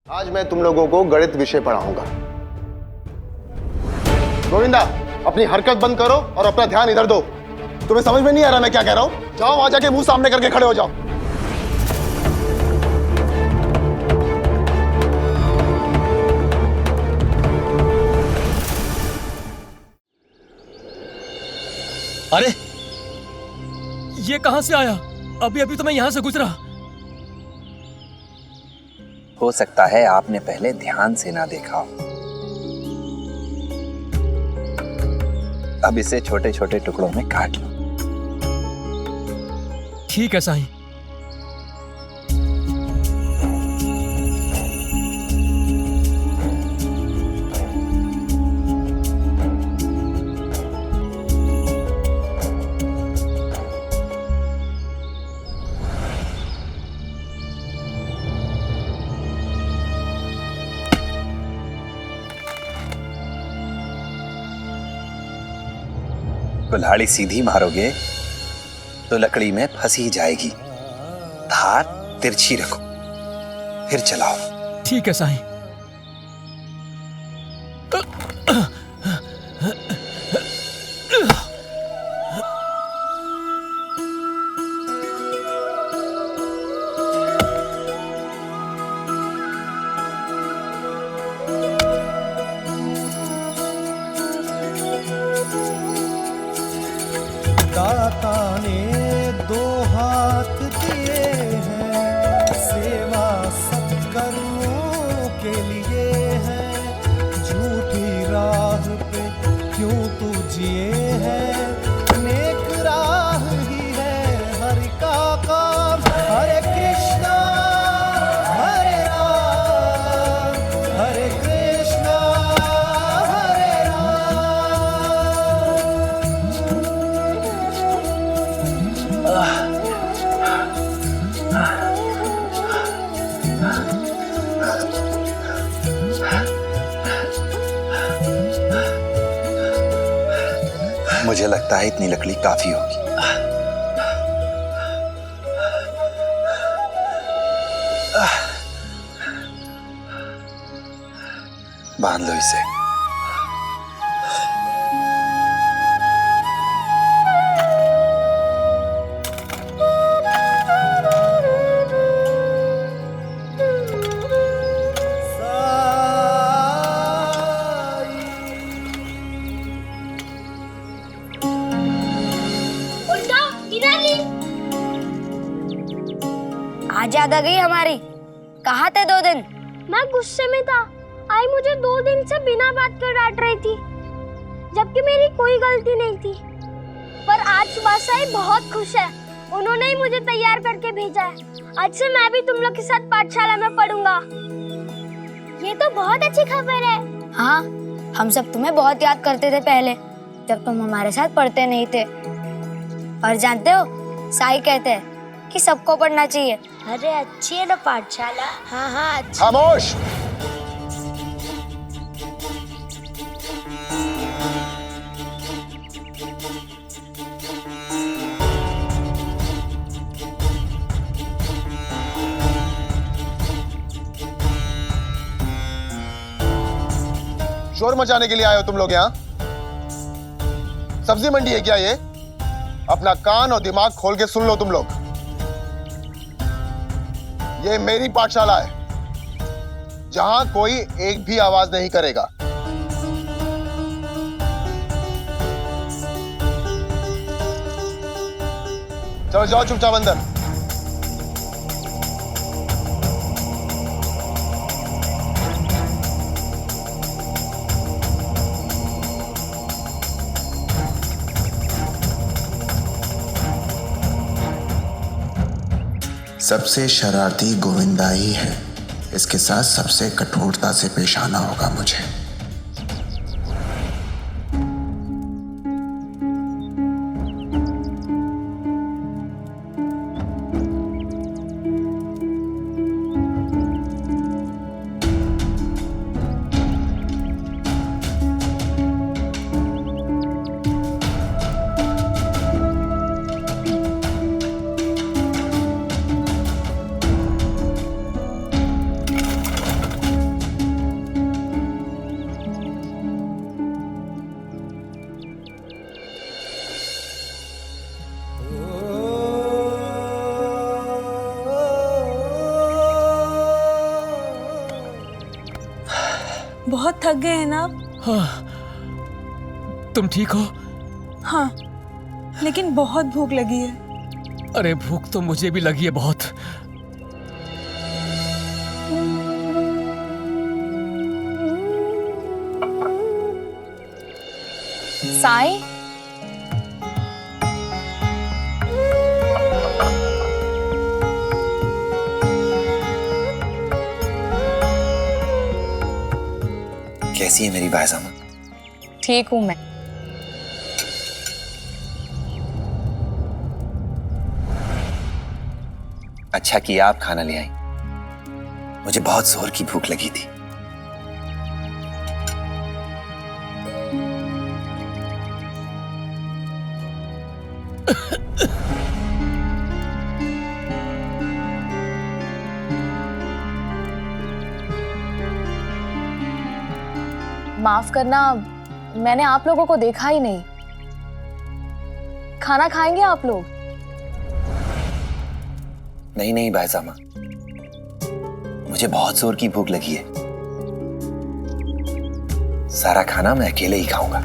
आज मैं तुम लोगों को गणित विषय पढ़ाऊंगा। गोविंदा, अपनी हरकत बंद करो और अपना ध्यान इधर दो। तुम्हें समझ में नहीं आ रहा मैं क्या कह रहा हूं? जाओ वहां जाके मुंह सामने करके खड़े हो जाओ। अरे ये कहां से आया? अभी अभी तो मैं यहां से गुजरा। हो सकता है आपने पहले ध्यान से ना देखा हो। अब इसे छोटे छोटे टुकड़ों में काट लो। ठीक है साईं। कुल्हाड़ी सीधी मारोगे तो लकड़ी में फंसी जाएगी। धार तिरछी रखो, फिर चलाओ। ठीक है साईं। दाता ने दो हाथ दिए हैं, सेवा सत्कर्मों के लिए है। झूठी राह पे क्यों तू जिए है, नेक राह ही है हरि का काम। हरे कृष्णा हरे राम, हरे कृष्णा हरे मुझे लगता है इतनी लकड़ी काफी होगी। बांध लो इसे। आज याद आ गई हमारी। कहाँ थे 2 दिन? मैं गुस्से में था। आई मुझे 2 दिन से बिना बात कर डांट रही थी, जबकि मेरी कोई गलती नहीं थी। पर आज सुबह से आई बहुत खुश है। उन्होंने ही मुझे तैयार करके भेजा है। आज से मैं भी तुम लोग के साथ पाठशाला में पढ़ूंगा। ये तो बहुत अच्छी खबर है। हाँ, हम सब तुम्हें बहुत याद करते थे पहले, जब तुम हमारे साथ पढ़ते नहीं थे। और जानते हो, साईं कहते हैं कि सबको पढ़ना चाहिए। अरे अच्छी है ना पाठशाला? हाँ हाँ अच्छी। खामोश। शोर मचाने के लिए आए हो तुम लोग यहाँ? सब्जी मंडी है क्या ये? अपना कान और दिमाग खोल के सुन लो तुम लोग। ये मेरी पाठशाला है, जहां कोई एक भी आवाज नहीं करेगा। चलो जाओ चुपचाप अंदर। सबसे शरारती गोविंदा ही है। इसके साथ सबसे कठोरता से पेश आना होगा मुझे। बहुत थक गए हैं ना आप? तुम ठीक हो? हाँ, लेकिन बहुत भूख लगी है। अरे भूख तो मुझे भी लगी है बहुत। साई, कैसी है मेरी बायजामा? ठीक हूं मैं। अच्छा किया आप खाना ले आई, मुझे बहुत जोर की भूख लगी थी। माफ करना, मैंने आप लोगों को देखा ही नहीं। खाना खाएंगे आप लोग? नहीं नहीं बायजामा, मुझे बहुत जोर की भूख लगी है। सारा खाना मैं अकेले ही खाऊंगा।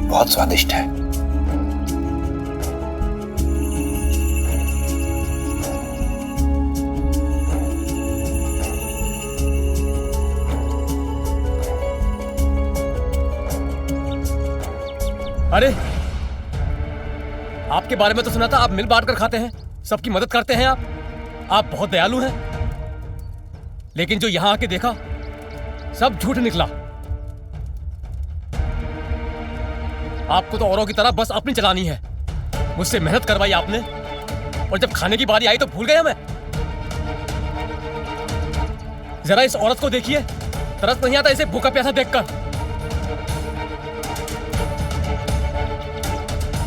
बहुत स्वादिष्ट है। अरे आपके बारे में तो सुना था, आप मिल बांट कर खाते हैं, सबकी मदद करते हैं आप बहुत दयालु हैं। लेकिन जो यहां आके देखा सब झूठ निकला। आपको तो औरों की तरह बस अपनी चलानी है। मुझसे मेहनत करवाई आपने, और जब खाने की बारी आई तो भूल गया मैं। जरा इस औरत को देखिए, तरस नहीं आता इसे भूखा प्यासा देखकर।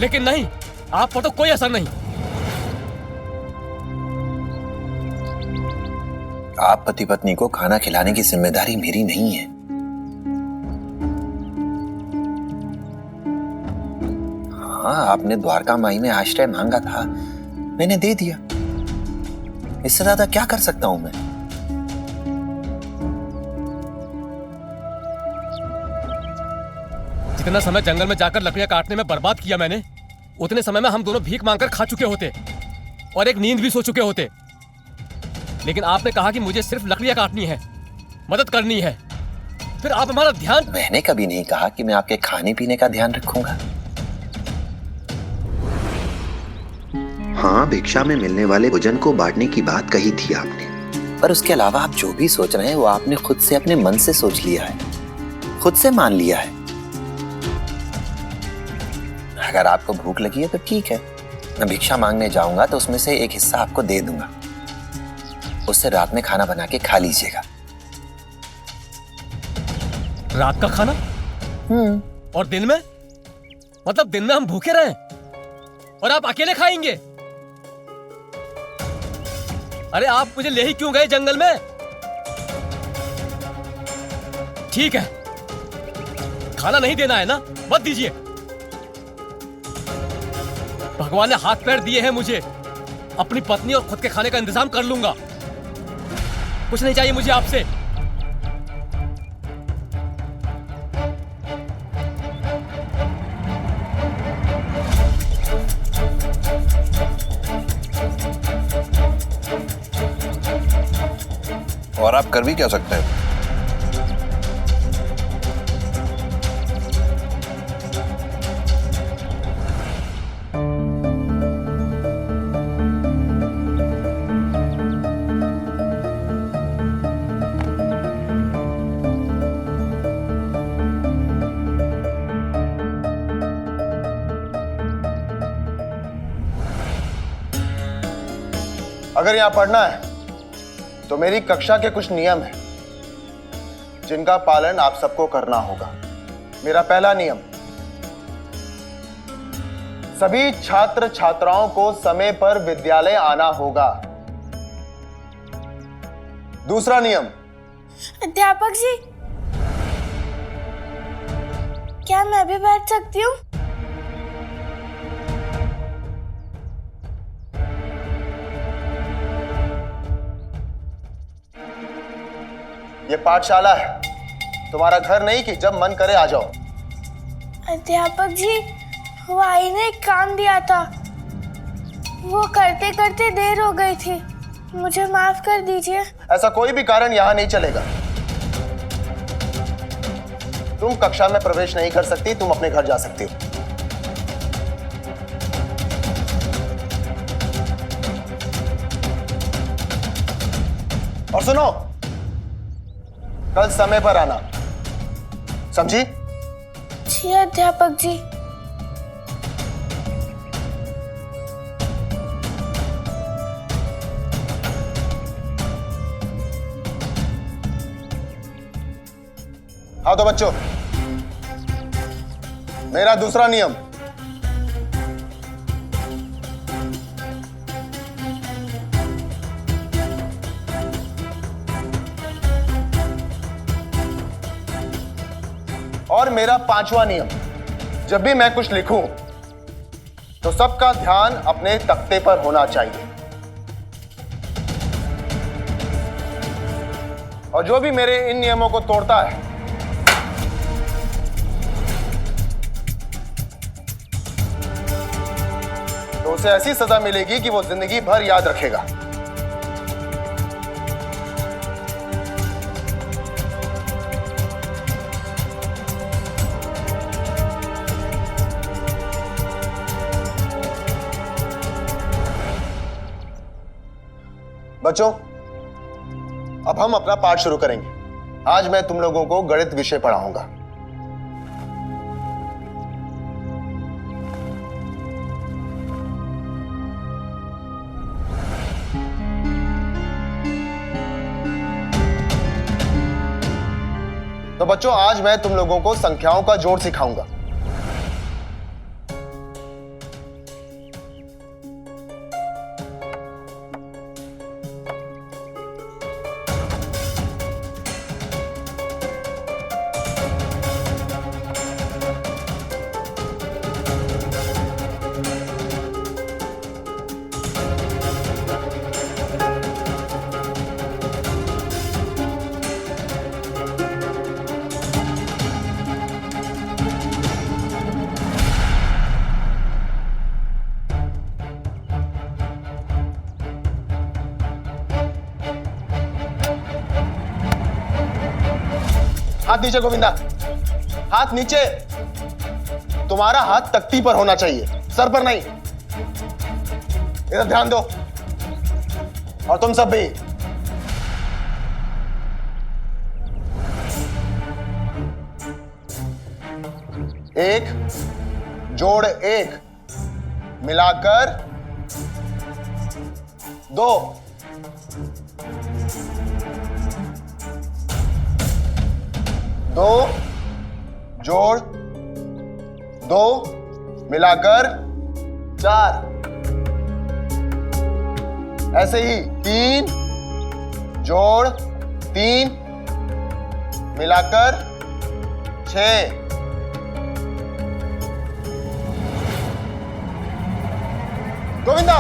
लेकिन नहीं, आप पर तो कोई असर नहीं। आप पति पत्नी को खाना खिलाने की जिम्मेदारी मेरी नहीं है। हाँ, आपने द्वारका माई में आश्रय मांगा था, मैंने दे दिया। इससे ज्यादा क्या कर सकता हूं मैं? जितना समय जंगल में जाकर लकड़ियां काटने में बर्बाद किया मैंने, उतने समय में हम दोनों भीख मांगकर खा चुके होते और एक नींद भी सो चुके होते। लेकिन आपने कहा कि मुझे सिर्फ लकड़ियां काटनी है, मदद करनी है। फिर आप हमारा ध्यान। मैंने कभी नहीं कहा कि मैं आपके खाने पीने का ध्यान रखूंगा। हाँ, भिक्षा में मिलने वाले भोजन को बांटने की बात कही थी आपने, पर उसके अलावा आप जो भी सोच रहे हैं वो आपने खुद से अपने मन से सोच लिया है, खुद से मान लिया है। अगर आपको भूख लगी है तो ठीक है, मैं भिक्षा मांगने जाऊंगा तो उसमें से एक हिस्सा आपको दे दूंगा। उससे रात में खाना बना के खा लीजिएगा। रात का खाना? और दिन में? मतलब दिन में हम भूखे रहें और आप अकेले खाएंगे? अरे आप मुझे ले ही क्यों गए जंगल में? ठीक है, खाना नहीं देना है ना, मत दीजिए। भगवान ने हाथ पैर दिए हैं मुझे, अपनी पत्नी और खुद के खाने का इंतजाम कर लूंगा। कुछ नहीं चाहिए मुझे आपसे। और आप कर भी क्या सकते हैं? अगर यहां पढ़ना है तो मेरी कक्षा के कुछ नियम हैं जिनका पालन आप सबको करना होगा। मेरा पहला नियम, सभी छात्र छात्राओं को समय पर विद्यालय आना होगा। दूसरा नियम, अध्यापक जी, क्या मैं भी बैठ सकती हूँ? ये पाठशाला है, तुम्हारा घर नहीं कि जब मन करे आ जाओ। अध्यापक जी, वो आई ने एक काम दिया था, वो करते करते देर हो गई थी, मुझे माफ कर दीजिए। ऐसा कोई भी कारण यहां नहीं चलेगा। तुम कक्षा में प्रवेश नहीं कर सकती, तुम अपने घर जा सकती हो। और सुनो, कल समय पर आना, समझी? जी अध्यापक जी। हाँ तो बच्चों, मेरा दूसरा नियम, और मेरा पांचवा नियम, जब भी मैं कुछ लिखूं तो सबका ध्यान अपने तख्ते पर होना चाहिए। और जो भी मेरे इन नियमों को तोड़ता है तो उसे ऐसी सजा मिलेगी कि वो जिंदगी भर याद रखेगा। बच्चों, अब हम अपना पाठ शुरू करेंगे। आज मैं तुम लोगों को गणित विषय पढ़ाऊंगा। तो बच्चों, आज मैं तुम लोगों को संख्याओं का जोड़ सिखाऊंगा। हाथ नीचे गोविंदा, हाथ नीचे। तुम्हारा हाथ तख्ती पर होना चाहिए, सर पर नहीं। इधर ध्यान दो। और तुम सब भी। एक जोड़ एक मिलाकर 2। दो जोड़ 2 मिलाकर 4। ऐसे ही 3 जोड़ 3 मिलाकर 6। गोविंदा,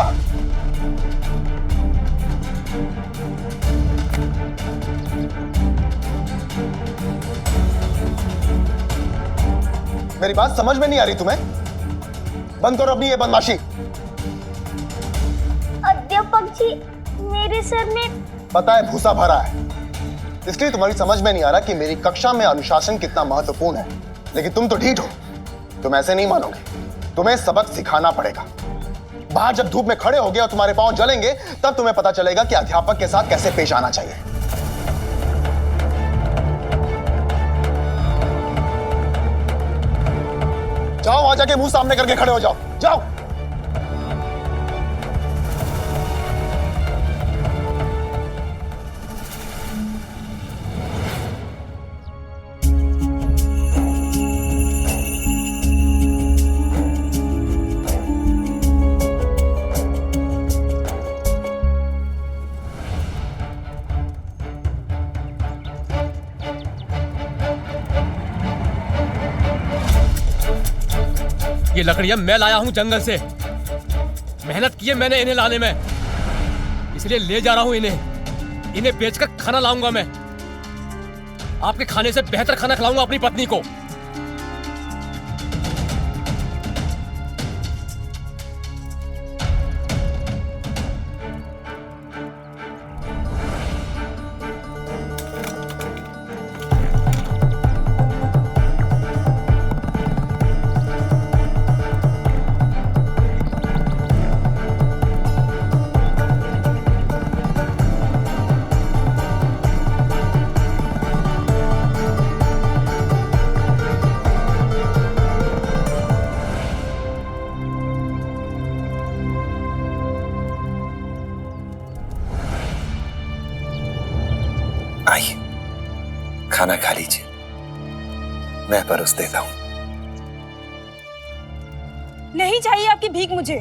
मेरी बात समझ में नहीं आ रही तुम्हें? बंद करो अपनी ये बदमाशी। अध्यापक जी, मेरे सर में पता है भूसा भरा है, इसलिए तुम्हारी समझ में नहीं आ रहा कि मेरी कक्षा में अनुशासन कितना महत्वपूर्ण है। लेकिन तुम तो ढीठ हो, तुम ऐसे नहीं मानोगे। तुम्हें सबक सिखाना पड़ेगा। बाहर जब धूप में खड़े होगे और तुम्हारे पांव जलेंगे, तब तुम्हें पता चलेगा कि अध्यापक के साथ कैसे पेश आना चाहिए। जाओ, वहां जाके मुंह सामने करके खड़े हो जाओ। जाओ। ये लकड़ियां मैं लाया हूं जंगल से। मेहनत की है मैंने इन्हें लाने में, इसलिए ले जा रहा हूं इन्हें। इन्हें बेचकर खाना लाऊंगा मैं। आपके खाने से बेहतर खाना खिलाऊंगा अपनी पत्नी को। आइए, खाना खा लीजिए, मैं परोस देता हूं। नहीं चाहिए आपकी भीख मुझे।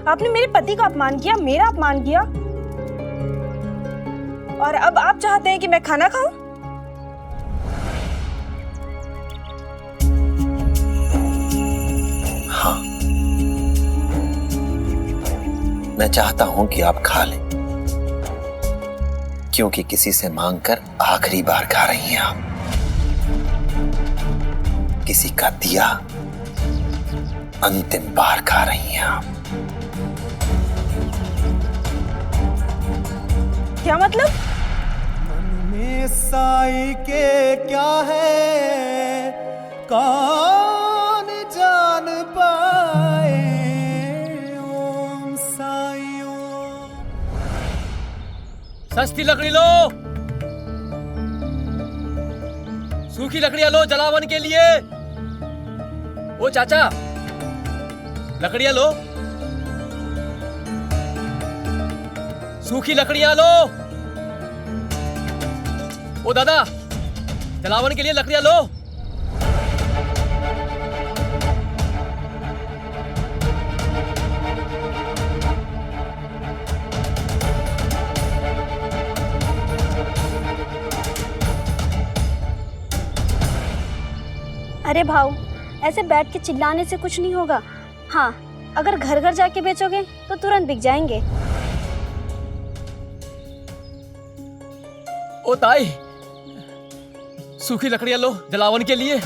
आपने मेरे पति का अपमान किया, मेरा अपमान किया, और अब आप चाहते हैं कि मैं खाना खाऊं? हाँ, मैं चाहता हूं कि आप खा लें, क्योंकि किसी से मांगकर आखिरी बार खा रही हैं आप। किसी का दिया अंतिम बार खा रही हैं आप। क्या मतलब? मन में साई के क्या है कौन जान पाए। ओम साई ओम। सस्ती लकड़ी लो, सूखी लकड़ियां लो जलावन के लिए। ओ चाचा, लकड़ियां लो, सूखी लकड़ियां लो। ओ दादा, जलावन के लिए लकड़ियां लो। अरे भाऊ, ऐसे बैठ के चिल्लाने से कुछ नहीं होगा। हाँ, अगर घर घर जाके बेचोगे तो तुरंत बिक जाएंगे। ओ ताई, सूखी लकड़ियां लो जलावन के लिए।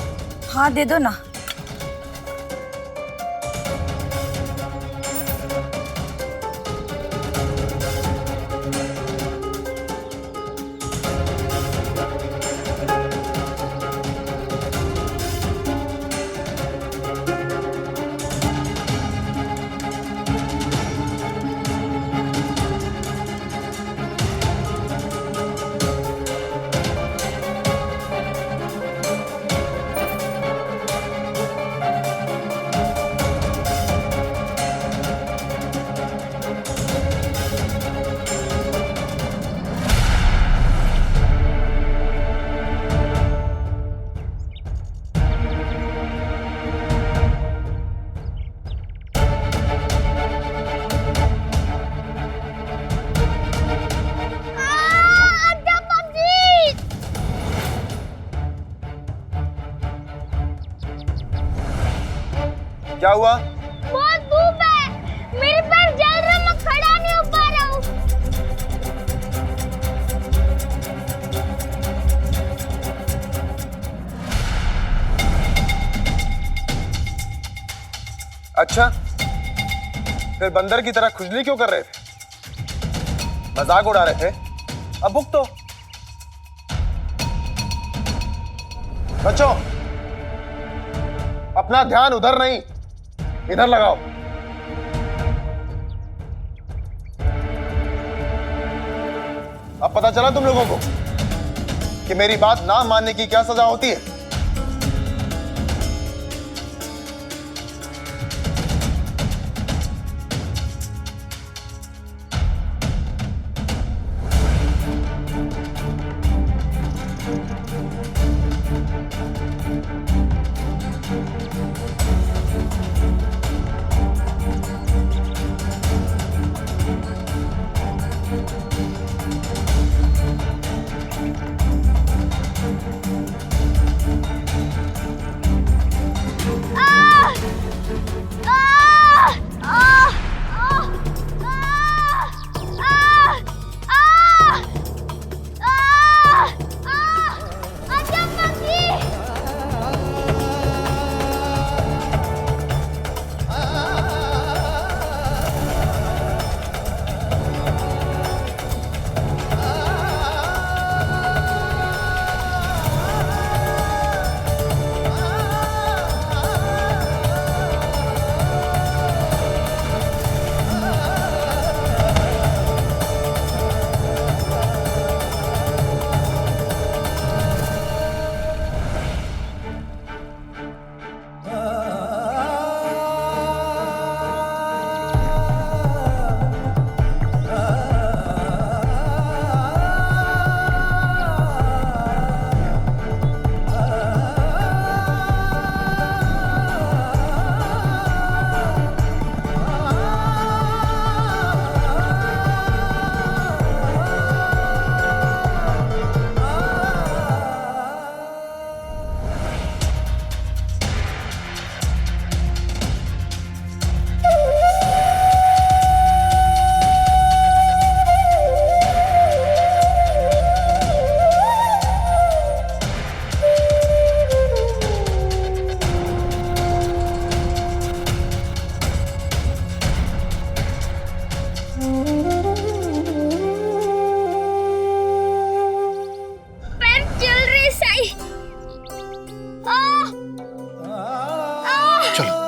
हाँ, दे दो ना। क्या हुआ? बहुत धूप है, मेरे पैर जल रहे, मैं खड़ा नहीं हो पा रहा हूँ। अच्छा, फिर बंदर की तरह खुजली क्यों कर रहे थे? मजाक उड़ा रहे थे? अब भुगतो। बच्चों, अपना ध्यान उधर नहीं, इधर लगाओ। अब पता चला तुम लोगों को कि मेरी बात ना मानने की क्या सजा होती है। चलो।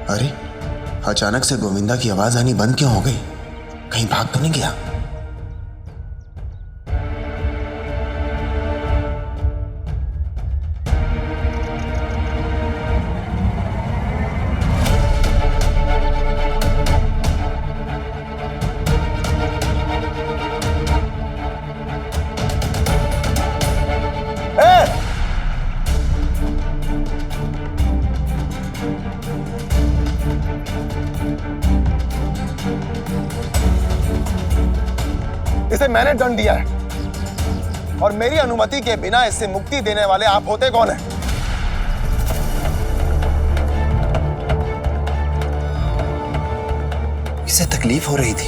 अरे, अचानक से गोविंदा की आवाज आनी बंद क्यों हो गई? कहीं भाग तो नहीं गया? इसे मैंने दंड दिया है और मेरी अनुमति के बिना इससे मुक्ति देने वाले आप होते कौन हैं? इसे तकलीफ हो रही थी।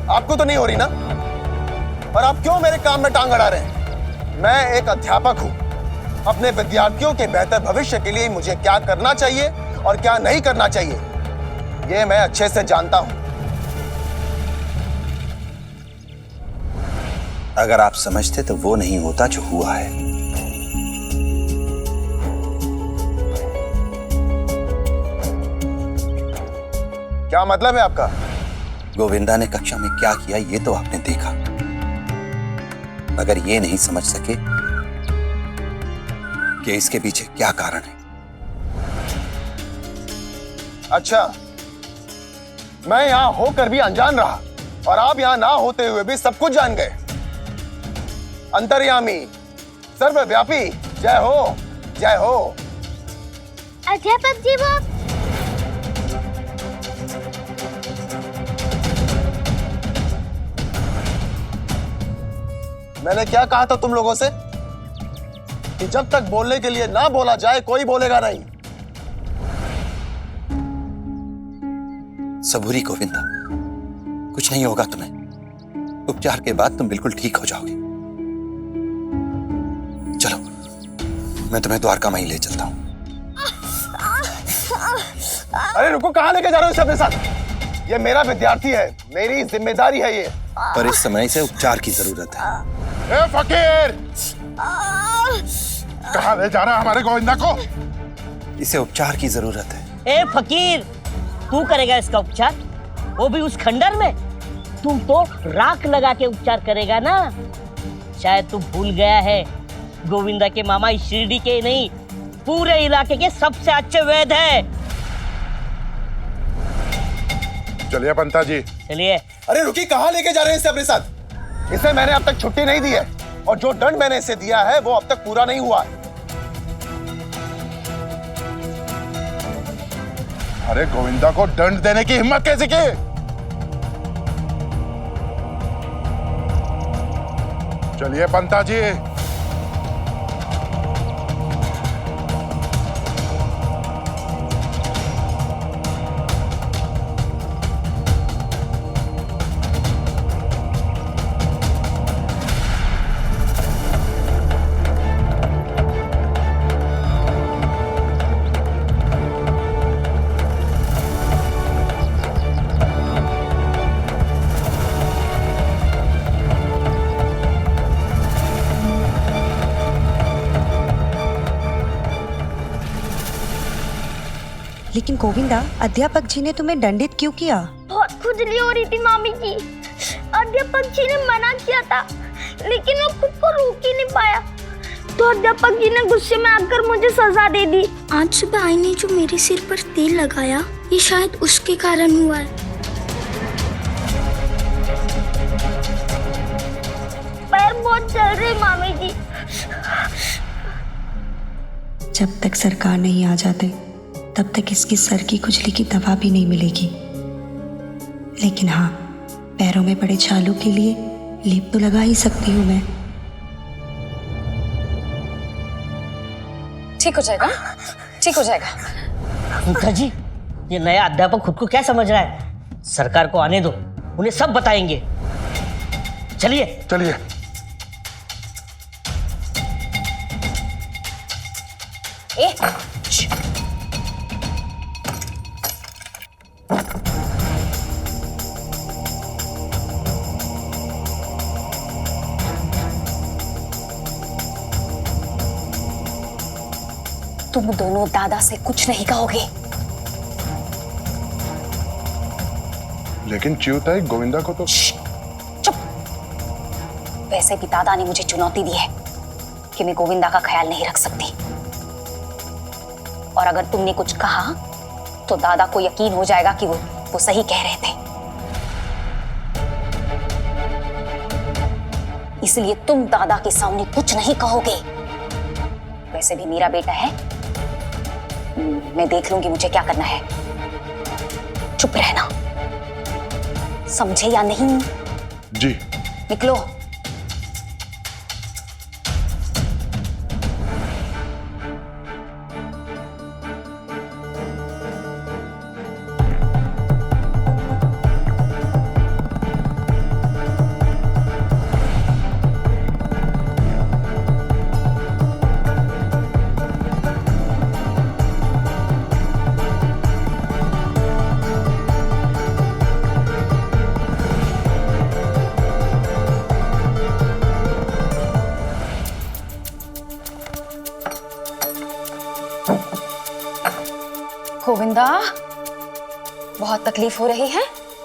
आपको तो नहीं हो रही ना? और आप क्यों मेरे काम में टांग अड़ा रहे हैं? मैं एक अध्यापक हूं। अपने विद्यार्थियों के बेहतर भविष्य के लिए मुझे क्या करना चाहिए और क्या नहीं करना चाहिए, यह मैं अच्छे से जानता हूं। अगर आप समझते तो वो नहीं होता जो हुआ है। क्या मतलब है आपका? गोविंदा ने कक्षा में क्या किया ये तो आपने देखा, मगर ये नहीं समझ सके कि इसके पीछे क्या कारण है। अच्छा, मैं यहां होकर भी अनजान रहा और आप यहां ना होते हुए भी सब कुछ जान गए। अंतर्यामी, सर्वव्यापी, जय हो, जय हो। अध्यापक जी वो मैंने क्या कहा था तुम लोगों से कि जब तक बोलने के लिए ना बोला जाए कोई बोलेगा नहीं। सबूरी गोविंदा, कुछ नहीं होगा तुम्हें। उपचार के बाद तुम बिल्कुल ठीक हो जाओगे। चलो, मैं तुम्हें द्वारका माई ले चलता हूं। अरे रुको, कहां लेके जा रहे हो इसे अपने साथ? ये मेरा विद्यार्थी है, मेरी जिम्मेदारी है ये। पर इस समय से उपचार की जरूरत है। ए फकीर, कहां ले जा रहा है हमारे गोविंदा को? इसे उपचार की जरूरत है। ए फकीर, तू करेगा इसका उपचार, वो भी उस खंडर में? तुम तो राख लगा के उपचार करेगा ना? शायद तू भूल गया है, गोविंदा के मामा इस शिरडी के नहीं पूरे इलाके के सबसे अच्छे वैद्य हैं। चलिए पंता जी, चलिए। अरे रुकी, कहां लेके जा रहे हैं इसे अपने साथ? इसे मैंने अब तक छुट्टी नहीं दी है और जो दंड मैंने इसे दिया है वो अब तक पूरा नहीं हुआ है। अरे गोविंदा को दंड देने की हिम्मत कैसे की? चलिए पंता जी। लेकिन गोविंदा, अध्यापक जी ने तुम्हें दंडित क्यों किया? बहुत खुजली हो रही थी मामी की। अध्यापक जी ने मना किया था, लेकिन वो खुद को रोक ही नहीं पाया, तो अध्यापक जी ने गुस्से में आकर मुझे सजा दे दी। आज सुबह आई ने जो मेरे सिर पर तेल लगाया, ये शायद उसके कारण हुआ है। पैर बहुत चल रहे मामी जी। जब तक सरकार नहीं आ जाते तब तक इसकी सर की खुजली की दवा भी नहीं मिलेगी। लेकिन हाँ, पैरों में पड़े छालों के लिए लेप तो लगा ही सकती हूँ मैं। ठीक हो जाएगा, ठीक हो जाएगा। पंता जी, ये नया अध्यापक खुद को क्या समझ रहा है? सरकार को आने दो, उन्हें सब बताएंगे। चलिए चलिए। ए, तुम दोनों दादा से कुछ नहीं कहोगे। लेकिन च्यूताई गोविंदा को तो। चुप। वैसे भी दादा ने मुझे चुनौती दी है कि मैं गोविंदा का ख्याल नहीं रख सकती, और अगर तुमने कुछ कहा तो दादा को यकीन हो जाएगा कि वो सही कह रहे थे। इसलिए तुम दादा के सामने कुछ नहीं कहोगे। वैसे भी मेरा बेटा है, मैं देख लूंगी मुझे क्या करना है। चुप रहना, समझे या नहीं? जी। निकलो। गोविंदा, बहुत तकलीफ हो रही है।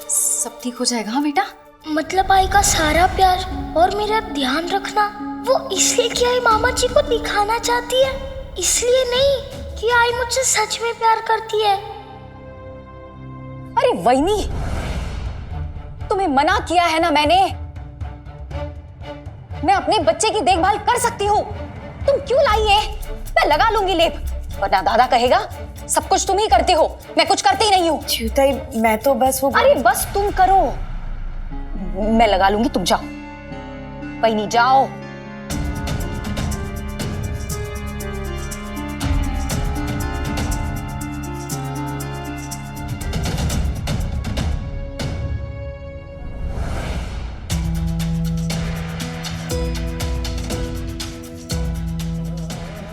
सब ठीक हो जाएगा हाँ बेटा? मतलब आई का सारा प्यार और मेरा ध्यान रखना वो इसलिए कि आई मामा जी को दिखाना चाहती है, इसलिए नहीं कि आई मुझसे सच में प्यार करती है। अरे वैनी, तुम्हें मना किया है ना मैंने। मैं अपने बच्चे की देखभाल कर सकती हूँ, तुम क्यों लाई है? मैं लगा लूंगी लेप, वरना दादा कहेगा सब कुछ तुम ही करती हो, मैं कुछ करती ही नहीं हूँ। च्यूताई, मैं तो बस वो। अरे बस तुम करो, मैं लगा लूंगी, तुम जाओ। वैनी जाओ।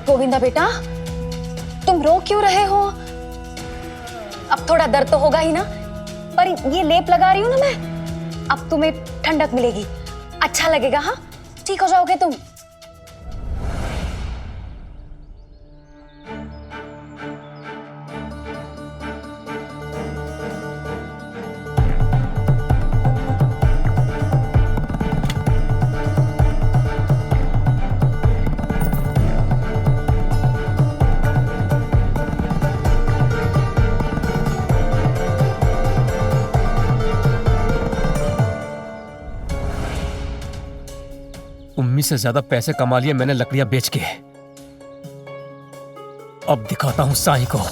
गोविंदा बेटा, तुम रो क्यों रहे हो? अब थोड़ा दर्द तो होगा ही ना, पर ये लेप लगा रही हूं ना मैं, अब तुम्हें ठंडक मिलेगी, अच्छा लगेगा। हाँ, ठीक हो जाओगे तुम। उम्मी से ज्यादा पैसे कमा लिए मैंने लकड़ियां बेच के। अब दिखाता हूं साईं को।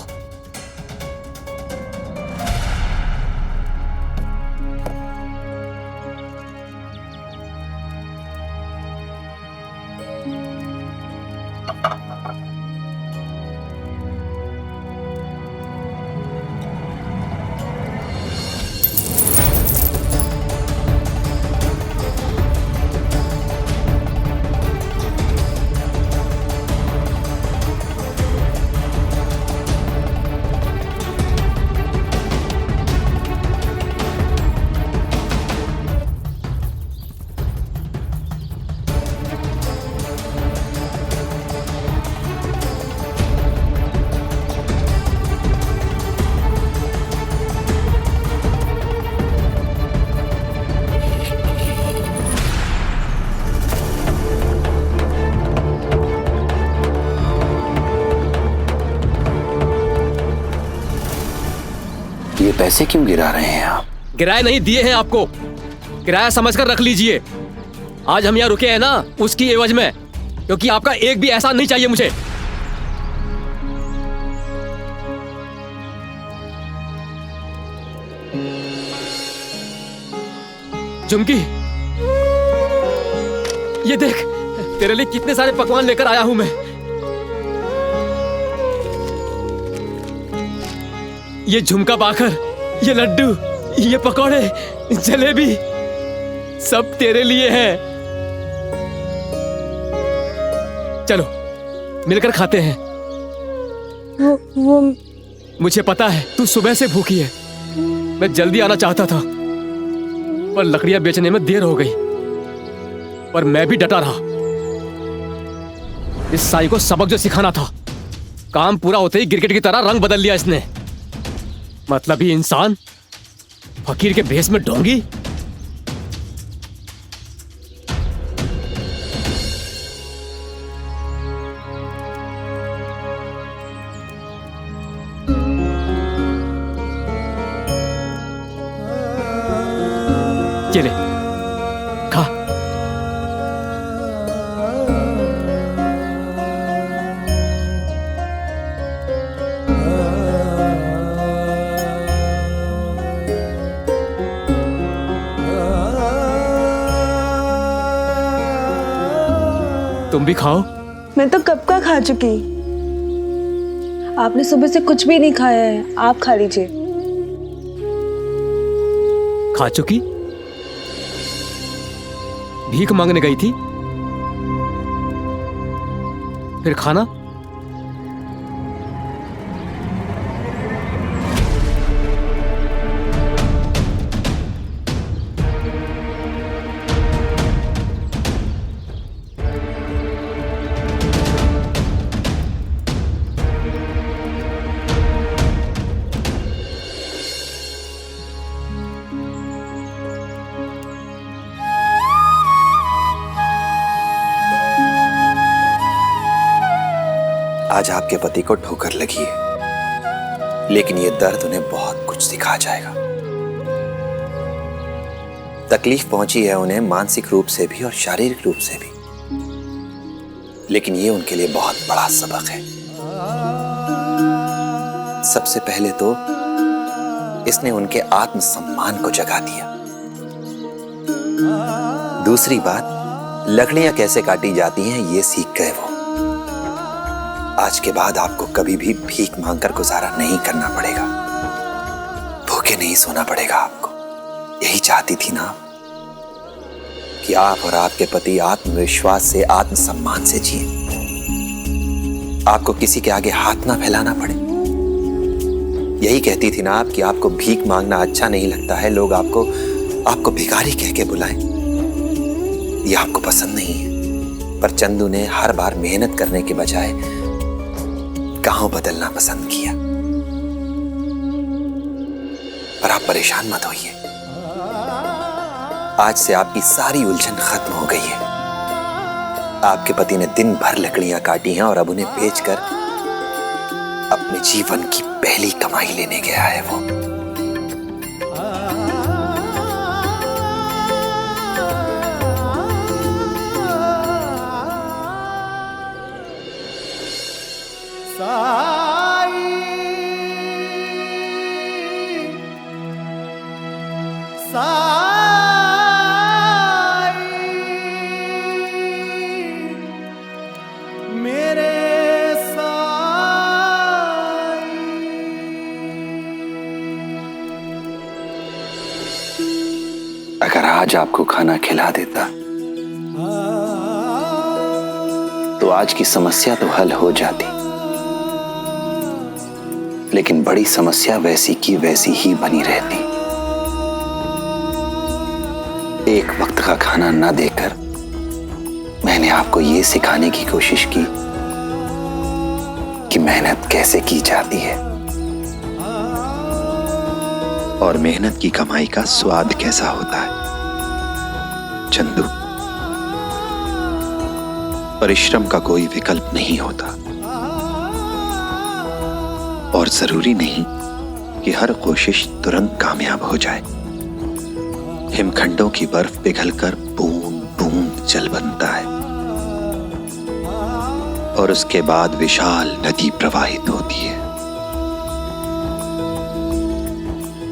ये पैसे क्यों गिरा रहे हैं आप? किराए नहीं दिए हैं आपको, किराया समझकर रख लीजिए। आज हम यहाँ रुके हैं ना उसकी एवज में, क्योंकि आपका एक भी एहसान नहीं चाहिए मुझे। झुमकी, ये देख तेरे लिए कितने सारे पकवान लेकर आया हूं मैं। ये झुमका बाखर, ये लड्डू, ये पकौड़े, जलेबी, सब तेरे लिए हैं। चलो मिलकर खाते हैं। वो मुझे पता है तू सुबह से भूखी है। मैं जल्दी आना चाहता था पर लकड़ियां बेचने में देर हो गई। पर मैं भी डटा रहा। इस साई को सबक जो सिखाना था, काम पूरा होते ही गिरगिट की तरह रंग बदल लिया इसने। मतलब ही इंसान फकीर के भेष में ढोंगी। ये ले, खा। तुम भी खाओ। मैं तो कब का खा चुकी। आपने सुबह से कुछ भी नहीं खाया है, आप खा लीजिए। खा चुकी? भीख मांगने गई थी, फिर खाना? आज आपके पति को ठोकर लगी है, लेकिन ये दर्द उन्हें बहुत कुछ सिखा जाएगा। तकलीफ पहुंची है उन्हें मानसिक रूप से भी और शारीरिक रूप से भी, लेकिन ये उनके लिए बहुत बड़ा सबक है। सबसे पहले तो इसने उनके आत्मसम्मान को जगा दिया। दूसरी बात, लकड़ियां कैसे काटी जाती हैं ये सीख गए वो। आज के बाद आपको कभी भी भीख मांगकर गुजारा नहीं करना पड़ेगा, भूखे नहीं सोना पड़ेगा आपको। यही चाहती थी ना कि आप और आपके पति आत्मविश्वास से, आत्मसम्मान से जिए, आपको किसी के आगे हाथ ना फैलाना पड़े। यही कहती थी ना आप कि आपको भीख मांगना अच्छा नहीं लगता है, लोग आपको भिखारी कह के बुलाएं, ये आपको पसंद नहीं है। पर चंदू ने हर बार मेहनत करने के बजाय गांव बदलना पसंद किया। पर आप परेशान मत होइए, आज से आपकी सारी उलझन खत्म हो गई है। आपके पति ने दिन भर लकड़ियां काटी हैं और अब उन्हें बेचकर अपने जीवन की पहली कमाई लेने गया है वो। अगर आज आपको खाना खिला देता तो आज की समस्या तो हल हो जाती, लेकिन बड़ी समस्या वैसी की वैसी ही बनी रहती। एक वक्त का खाना ना देकर मैंने आपको ये सिखाने की कोशिश की कि मेहनत कैसे की जाती है और मेहनत की कमाई का स्वाद कैसा होता है। चंदू, परिश्रम का कोई विकल्प नहीं होता और जरूरी नहीं कि हर कोशिश तुरंत कामयाब हो जाए। हिमखंडों की बर्फ पिघलकर बूंद बूंद जल बनता है और उसके बाद विशाल नदी प्रवाहित होती है।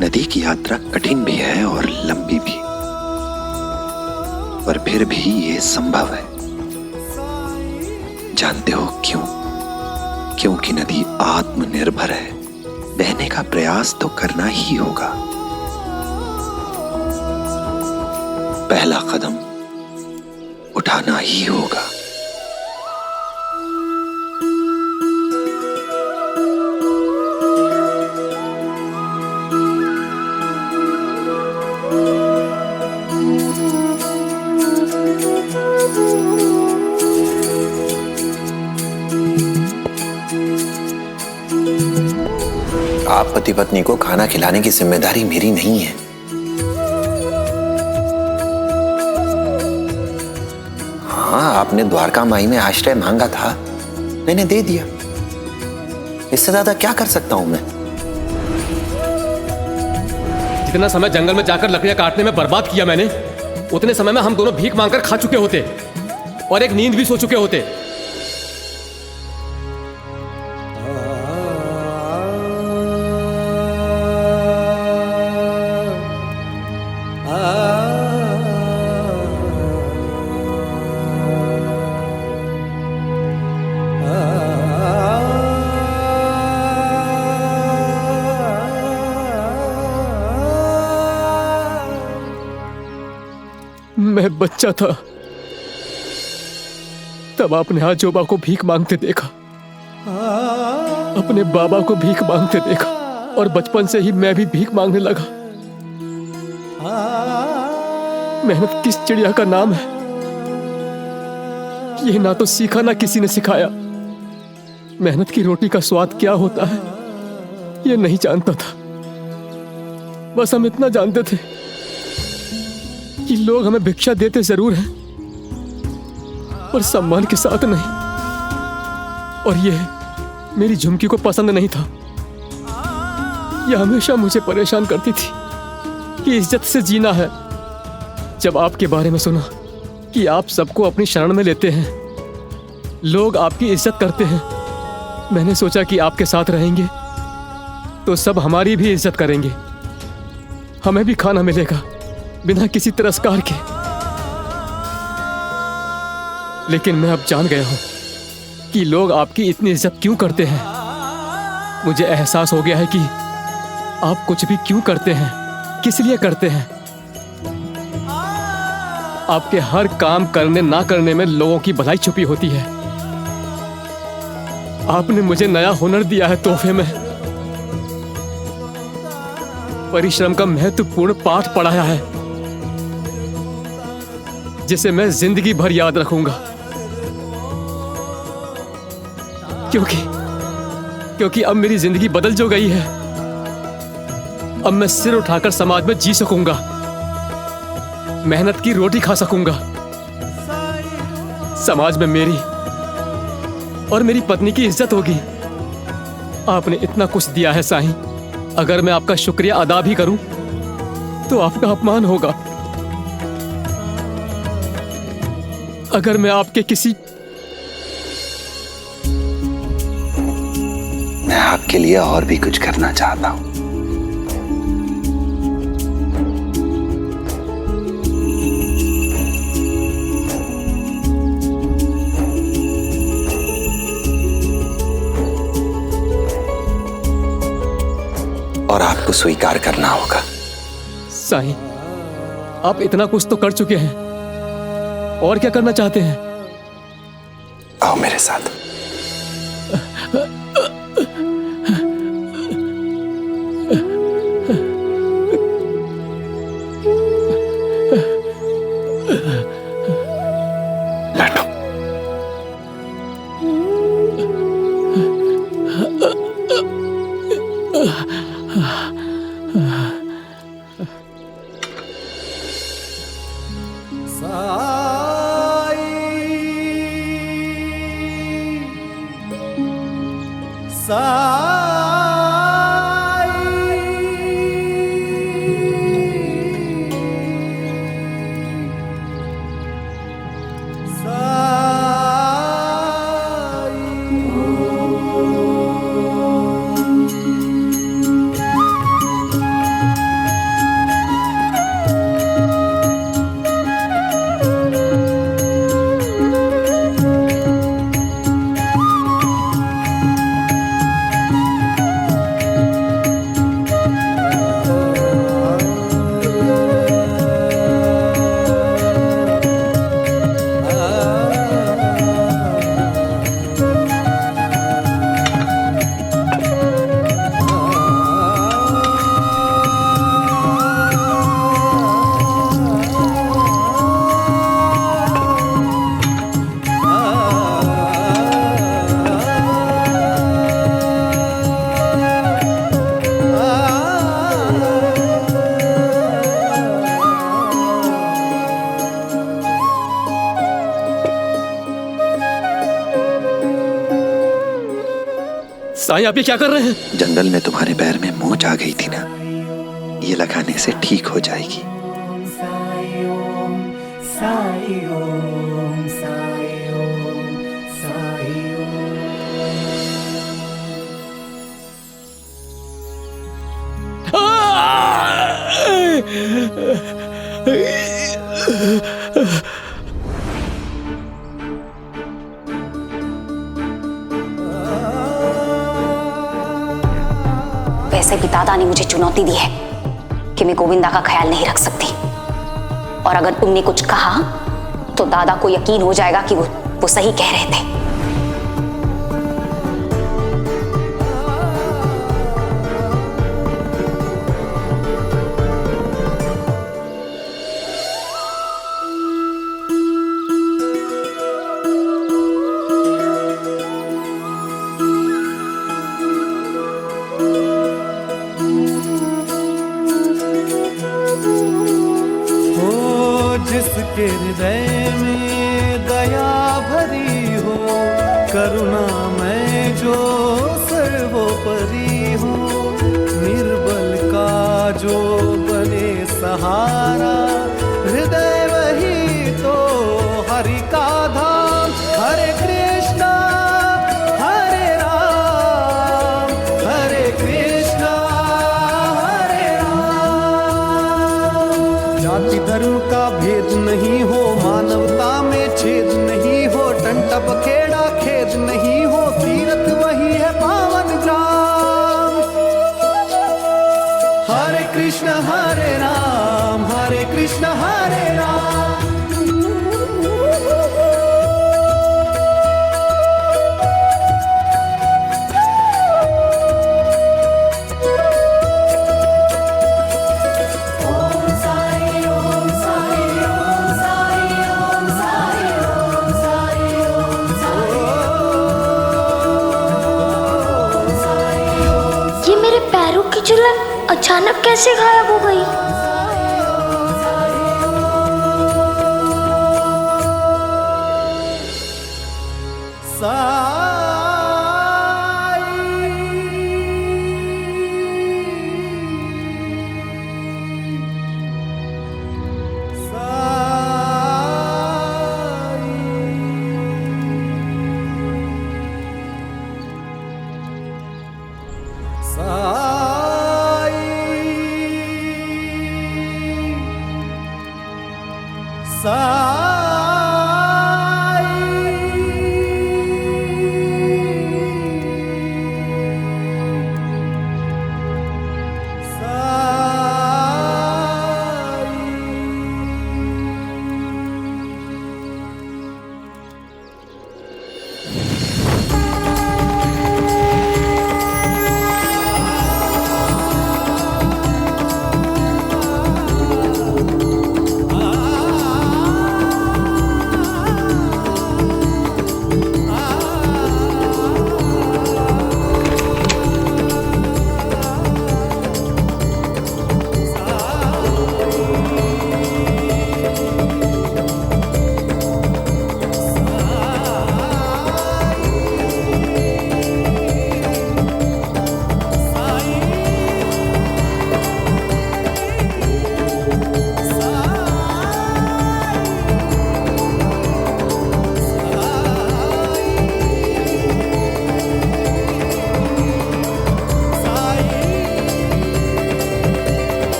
नदी की यात्रा कठिन भी है और लंबी भी, पर फिर भी ये संभव है। जानते हो क्यों? क्योंकि नदी आत्मनिर्भर है, बहने का प्रयास तो करना ही होगा। पहला कदम उठाना ही होगा। आप पति पत्नी को खाना खिलाने की जिम्मेदारी मेरी नहीं है। हाँ, आपने द्वारका माई में आश्रय मांगा था, मैंने दे दिया। इससे ज्यादा क्या कर सकता हूं मैं? जितना समय जंगल में जाकर लकड़ियां काटने में बर्बाद किया मैंने, उतने समय में हम दोनों भीख मांगकर खा चुके होते और एक नींद भी सो चुके होते। मैं बच्चा था तब आपने आजोबा को भीख मांगते देखा, अपने बाबा को भीख मांगते देखा, और बचपन से ही मैं भी भीख मांगने लगा। मेहनत किस चिड़िया का नाम है, ये ना तो सीखा ना किसी ने सिखाया। मेहनत की रोटी का स्वाद क्या होता है ये नहीं जानता था। बस हम इतना जानते थे कि लोग हमें भिक्षा देते जरूर हैं, पर सम्मान के साथ नहीं। और यह मेरी झुमकी को पसंद नहीं था। यह हमेशा मुझे परेशान करती थी कि इज्जत से जीना है। जब आपके बारे में सुना कि आप सबको अपनी शरण में लेते हैं, लोग आपकी इज्जत करते हैं, मैंने सोचा कि आपके साथ रहेंगे तो सब हमारी भी इज्जत करेंगे, हमें भी खाना मिलेगा बिना किसी तिरस्कार के। लेकिन मैं अब जान गया हूं कि लोग आपकी इतनी इज्जत क्यों करते हैं। मुझे एहसास हो गया है कि आप कुछ भी क्यों करते हैं, किस लिए करते हैं। आपके हर काम करने ना करने में लोगों की भलाई छुपी होती है। आपने मुझे नया हुनर दिया है तोहफे में, परिश्रम का महत्वपूर्ण पाठ पढ़ाया है जिसे मैं जिंदगी भर याद रखूंगा। क्योंकि अब मेरी जिंदगी बदल जो गई है। अब मैं सिर उठाकर समाज में जी सकूंगा, मेहनत की रोटी खा सकूंगा। समाज में मेरी और मेरी पत्नी की इज्जत होगी। आपने इतना कुछ दिया है साईं, अगर मैं आपका शुक्रिया अदा भी करूं तो आपका अपमान होगा। अगर मैं आपके मैं आपके लिए और भी कुछ करना चाहता हूं। और आपको स्वीकार करना होगा। साईं, आप इतना कुछ तो कर चुके हैं, और क्या करना चाहते हैं? आओ मेरे साथ। बैठो। साईं आप ये क्या कर रहे हैं? जंगल में तुम्हारे पैर में मोच आ गई थी ना, ये लगाने से ठीक हो जाएगी। वैसे भी दादा ने मुझे चुनौती दी है कि मैं गोविंदा का ख्याल नहीं रख सकती, और अगर तुमने कुछ कहा तो दादा को यकीन हो जाएगा कि वो सही कह रहे थे। जिसके हृदय में दया भरी हो, करुणा में जो सर्वोपरि हो, निर्बल का जो बने सहारा, हृदय वही तो हरि का धाम। हरे कृष्णा हरे राम, हरे कृष्णा हरे राम। जाति धर्म का भेद नहीं हो, मानवता में छेद नहीं हो, टंटा पखेड़ा खेद नहीं हो, तीरथ वही है पावन ग्राम। हरे कृष्ण हरे राम, हरे कृष्ण हरे राम। जलन अचानक कैसे गायब हो गई?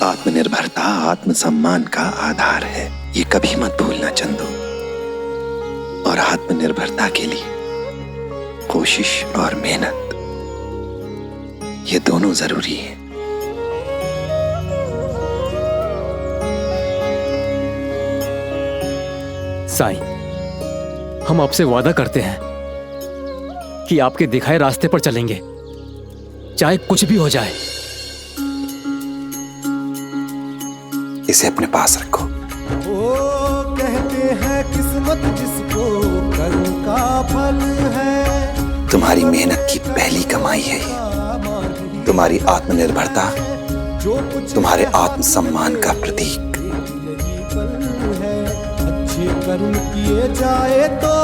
आत्मनिर्भरता आत्मसम्मान का आधार है, ये कभी मत भूलना चंदू। और आत्मनिर्भरता के लिए कोशिश और मेहनत, ये दोनों जरूरी है। साईं, हम आपसे वादा करते हैं कि आपके दिखाए रास्ते पर चलेंगे, चाहे कुछ भी हो जाए। इसे अपने पास रखो। वो कहते हैं किस्मत जिसको कल का फल है। तुम्हारी मेहनत की पहली कमाई है ये। तुम्हारी आत्मनिर्भरता तुम्हारे आत्मसम्मान का प्रतीक। अच्छे कर्म किए जाए तो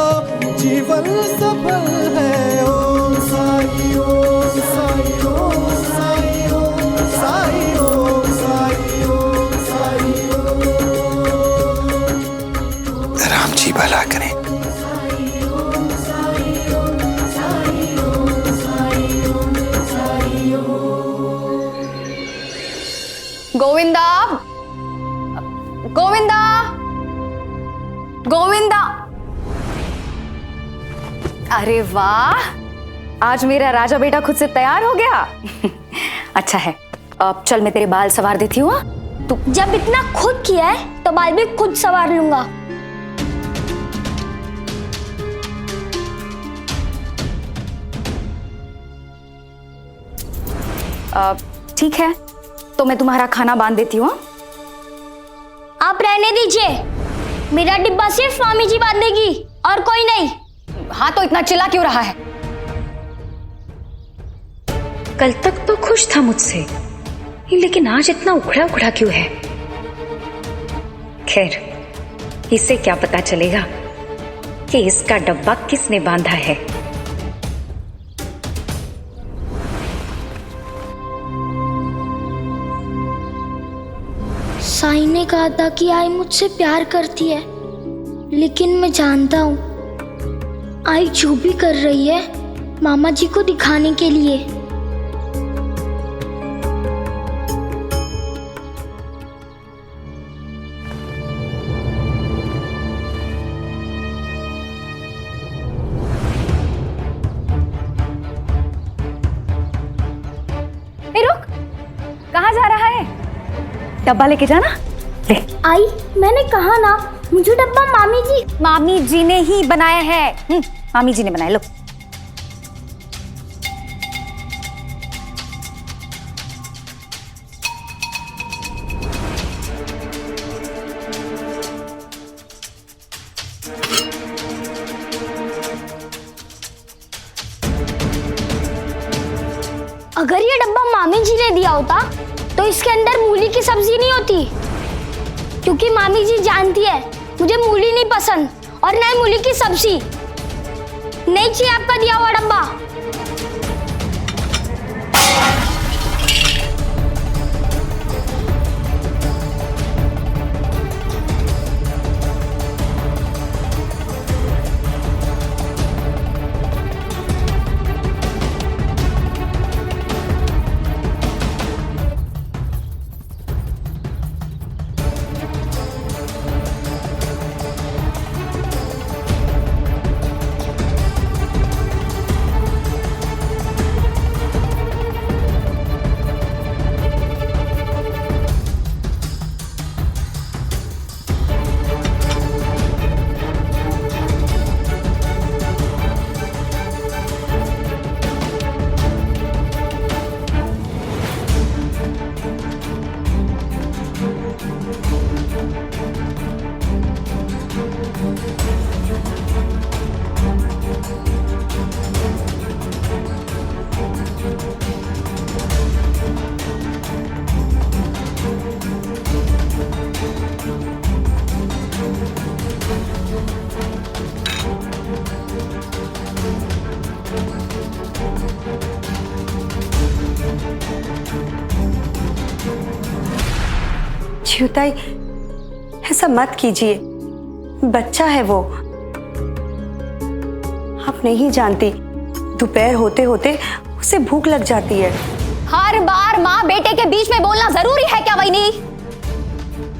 जीवन सफल है। ओम साई ओम साई ओम साई ओम साई ओम साई ओम साई ओम। राम जी भला करें। गोविंदा, गोविंदा, गोविंदा। अरे वाह, आज मेरा राजा बेटा खुद से तैयार हो गया। अच्छा है, अब चल मैं तेरे बाल संवार देती हूँ। तू जब इतना खुद किया है तो बाल भी खुद संवार लूंगा। ठीक है, तो मैं तुम्हारा खाना बांध देती हूँ। आप रहने दीजिए, मेरा डिब्बा सिर्फ मामी जी बांधेगी और कोई नहीं। हाँ, तो इतना चिल्ला क्यों रहा है? कल तक तो खुश था मुझसे, लेकिन आज इतना उखड़ा उखड़ा क्यों है? खैर, इसे क्या पता चलेगा कि इसका डब्बा किसने बांधा है। साई ने कहा था कि आई मुझसे प्यार करती है, लेकिन मैं जानता हूँ आई जो भी कर रही है मामा जी को दिखाने के लिए। रुक, कहाँ जा रहा है? डब्बा लेके जाना। ले। आई, मैंने कहा ना, मुझे डब्बा मामी जी ने ही बनाया है। मामी जी ने बनाया। लो। अगर ये डब्बा मामी जी ने दिया होता तो इसके अंदर मूली की सब्जी नहीं होती, क्योंकि मामी जी जानती है मुझे मूली नहीं पसंद और ना ही मूली की सब्जी। नहीं चाहिए आपका दिया हुआ डब्बा। च्युताई, ऐसा मत कीजिए, बच्चा है वो। आप नहीं जानती, दोपहर होते होते उसे भूख लग जाती है। हर बार माँ बेटे के बीच में बोलना जरूरी है क्या वैनी?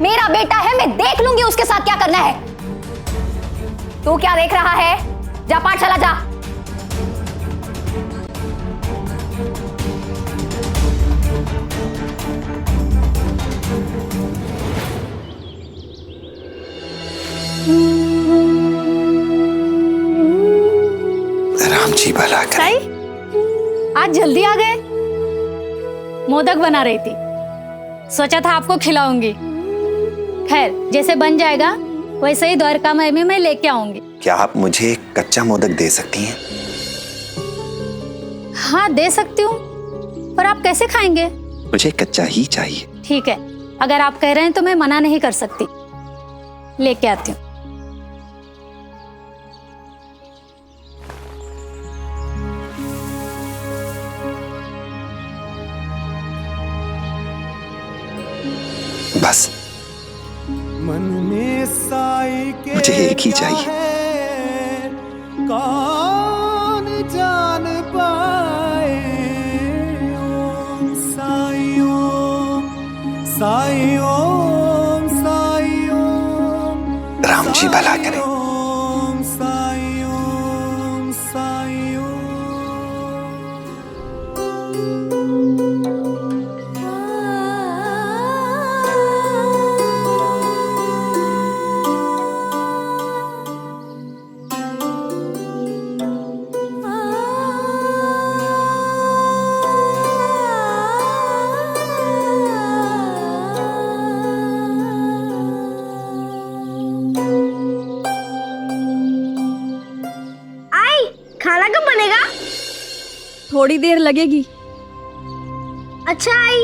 मेरा बेटा है, मैं देख लूंगी उसके साथ क्या करना है। तू क्या देख रहा है? जा पाठशाला जा। राम जी भला करे। साई, आज जल्दी आ गए। मोदक बना रही थी, सोचा था आपको खिलाऊंगी। खैर, जैसे बन जाएगा वैसे ही द्वारका में मैं लेके आऊंगी। क्या आप मुझे एक कच्चा मोदक दे सकती हैं? हाँ, दे सकती हूँ, पर आप कैसे खाएंगे? मुझे कच्चा ही चाहिए। ठीक है, अगर आप कह रहे हैं तो मैं मना नहीं कर सकती। लेके आती हूँ। बस मन में साई के मुझे एक ही चाहिए। कौन जान पाए। ओम साई ओम साई ओम साई ओम। राम जी भला करे। ओम साई ओम साई ओम। खाना कब बनेगा? थोड़ी देर लगेगी। अच्छा आई।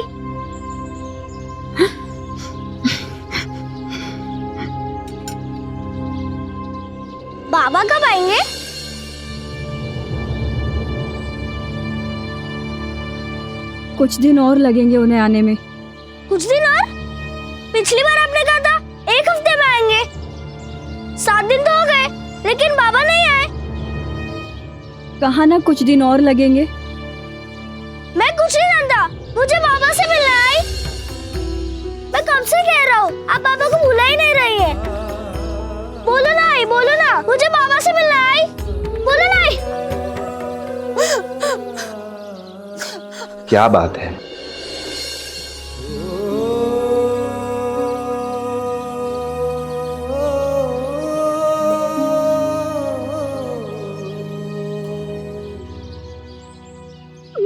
बाबा कब आएंगे? कुछ दिन और लगेंगे उन्हें आने में। कुछ दिन और? पिछली बार आपने कहा था 1 हफ्ते में आएंगे। 7 दिन तो हो गए, लेकिन बाबा नहीं आए। कहा ना कुछ दिन और लगेंगे। मैं कुछ नहीं जानता, मुझे बाबा से मिलना है। मैं कब से कह रहा हूँ, आप बाबा को भुला ही नहीं रही है। बोलो ना आई, बोलो ना, मुझे बाबा से मिलना है। बोलो ना आई। क्या बात है?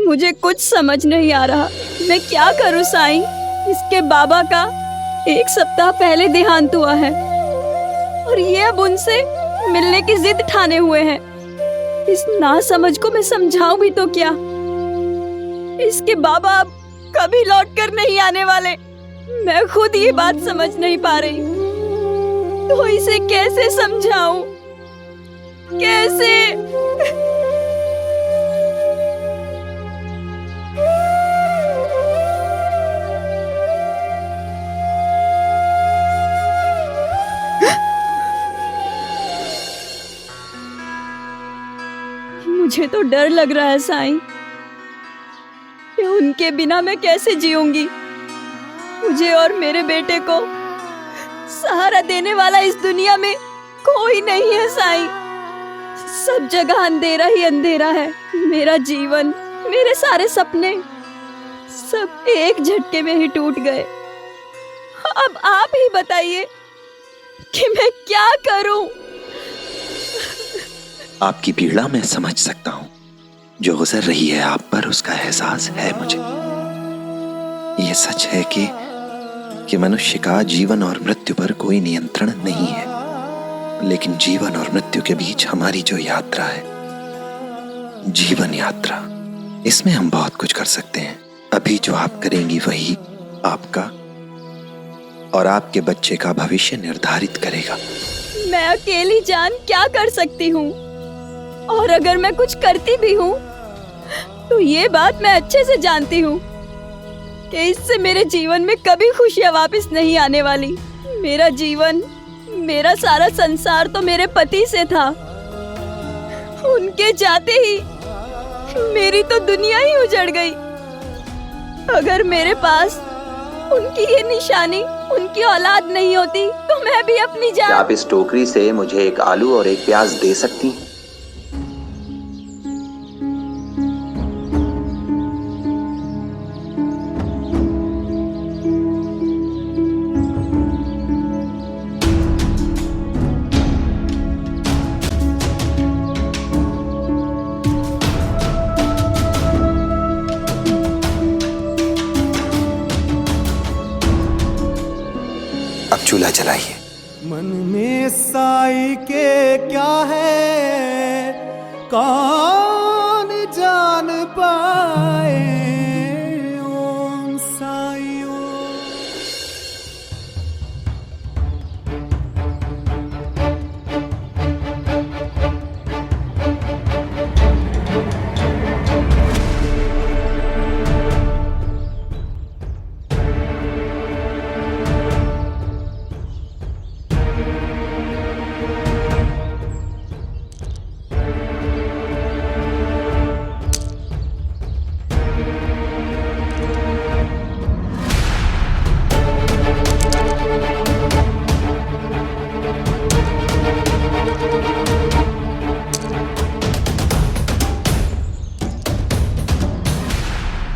मुझे कुछ समझ नहीं आ रहा, मैं क्या करूं साईं। इसके बाबा का 1 सप्ताह पहले देहांत हुआ है और ये अब उनसे मिलने की जिद ठाने हुए हैं। इस नासमझ को मैं समझाऊं भी तो क्या। इसके बाबा अब कभी लौटकर नहीं आने वाले। मैं खुद ये बात समझ नहीं पा रही, तो इसे कैसे समझाऊं, कैसे? मुझे तो डर लग रहा है साईं कि उनके बिना मैं कैसे जीऊंगी। मुझे और मेरे बेटे को सहारा देने वाला इस दुनिया में कोई नहीं है साईं। सब जगह अंधेरा ही अंधेरा है। मेरा जीवन, मेरे सारे सपने सब एक झटके में ही टूट गए। अब आप ही बताइए कि मैं क्या करूं। आपकी पीड़ा मैं समझ सकता हूं। जो गुजर रही है आप पर, उसका एहसास है मुझे। यह सच है कि मनुष्य का जीवन और मृत्यु पर कोई नियंत्रण नहीं है, लेकिन जीवन और मृत्यु के बीच हमारी जो यात्रा है, जीवन यात्रा, इसमें हम बहुत कुछ कर सकते हैं। अभी जो आप करेंगी वही आपका और आपके बच्चे का भविष्य निर्धारित करेगा। मैं अकेली जान क्या कर सकती हूँ, और अगर मैं कुछ करती भी हूँ तो ये बात मैं अच्छे से जानती हूँ कि इससे मेरे जीवन में कभी खुशियाँ वापस नहीं आने वाली। मेरा जीवन, मेरा सारा संसार तो मेरे पति से था। उनके जाते ही मेरी तो दुनिया ही उजड़ गई। अगर मेरे पास उनकी ये निशानी, उनकी औलाद नहीं होती तो मैं भी अपनी क्या जान। आप इस टोकरी से मुझे एक आलू और एक प्याज दे सकती हैं? अब चूल्हा जलाइए। मन में साई के क्या है कौन जान पाए। ओम साई ओम।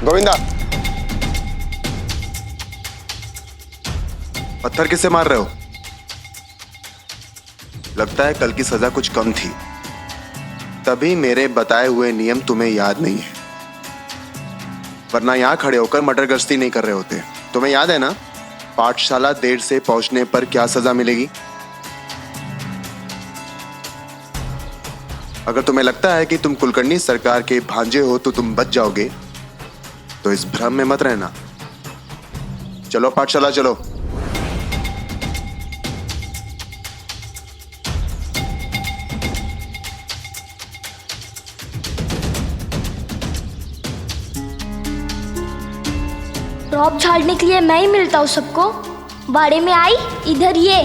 गोविंदा, पत्थर किससे मार रहे हो? लगता है कल की सजा कुछ कम थी, तभी मेरे बताए हुए नियम तुम्हें याद नहीं है, वरना यहां खड़े होकर मटर गश्ती नहीं कर रहे होते। तुम्हें याद है ना, पाठशाला देर से पहुंचने पर क्या सजा मिलेगी? अगर तुम्हें लगता है कि तुम कुलकर्णी सरकार के भांजे हो तो तुम बच जाओगे, तो इस भ्रम में मत रहना। चलो पाठशाला चलो। ड्रॉप झाड़ने के लिए मैं ही मिलता हूँ सबको। बाड़े में आई इधर ये।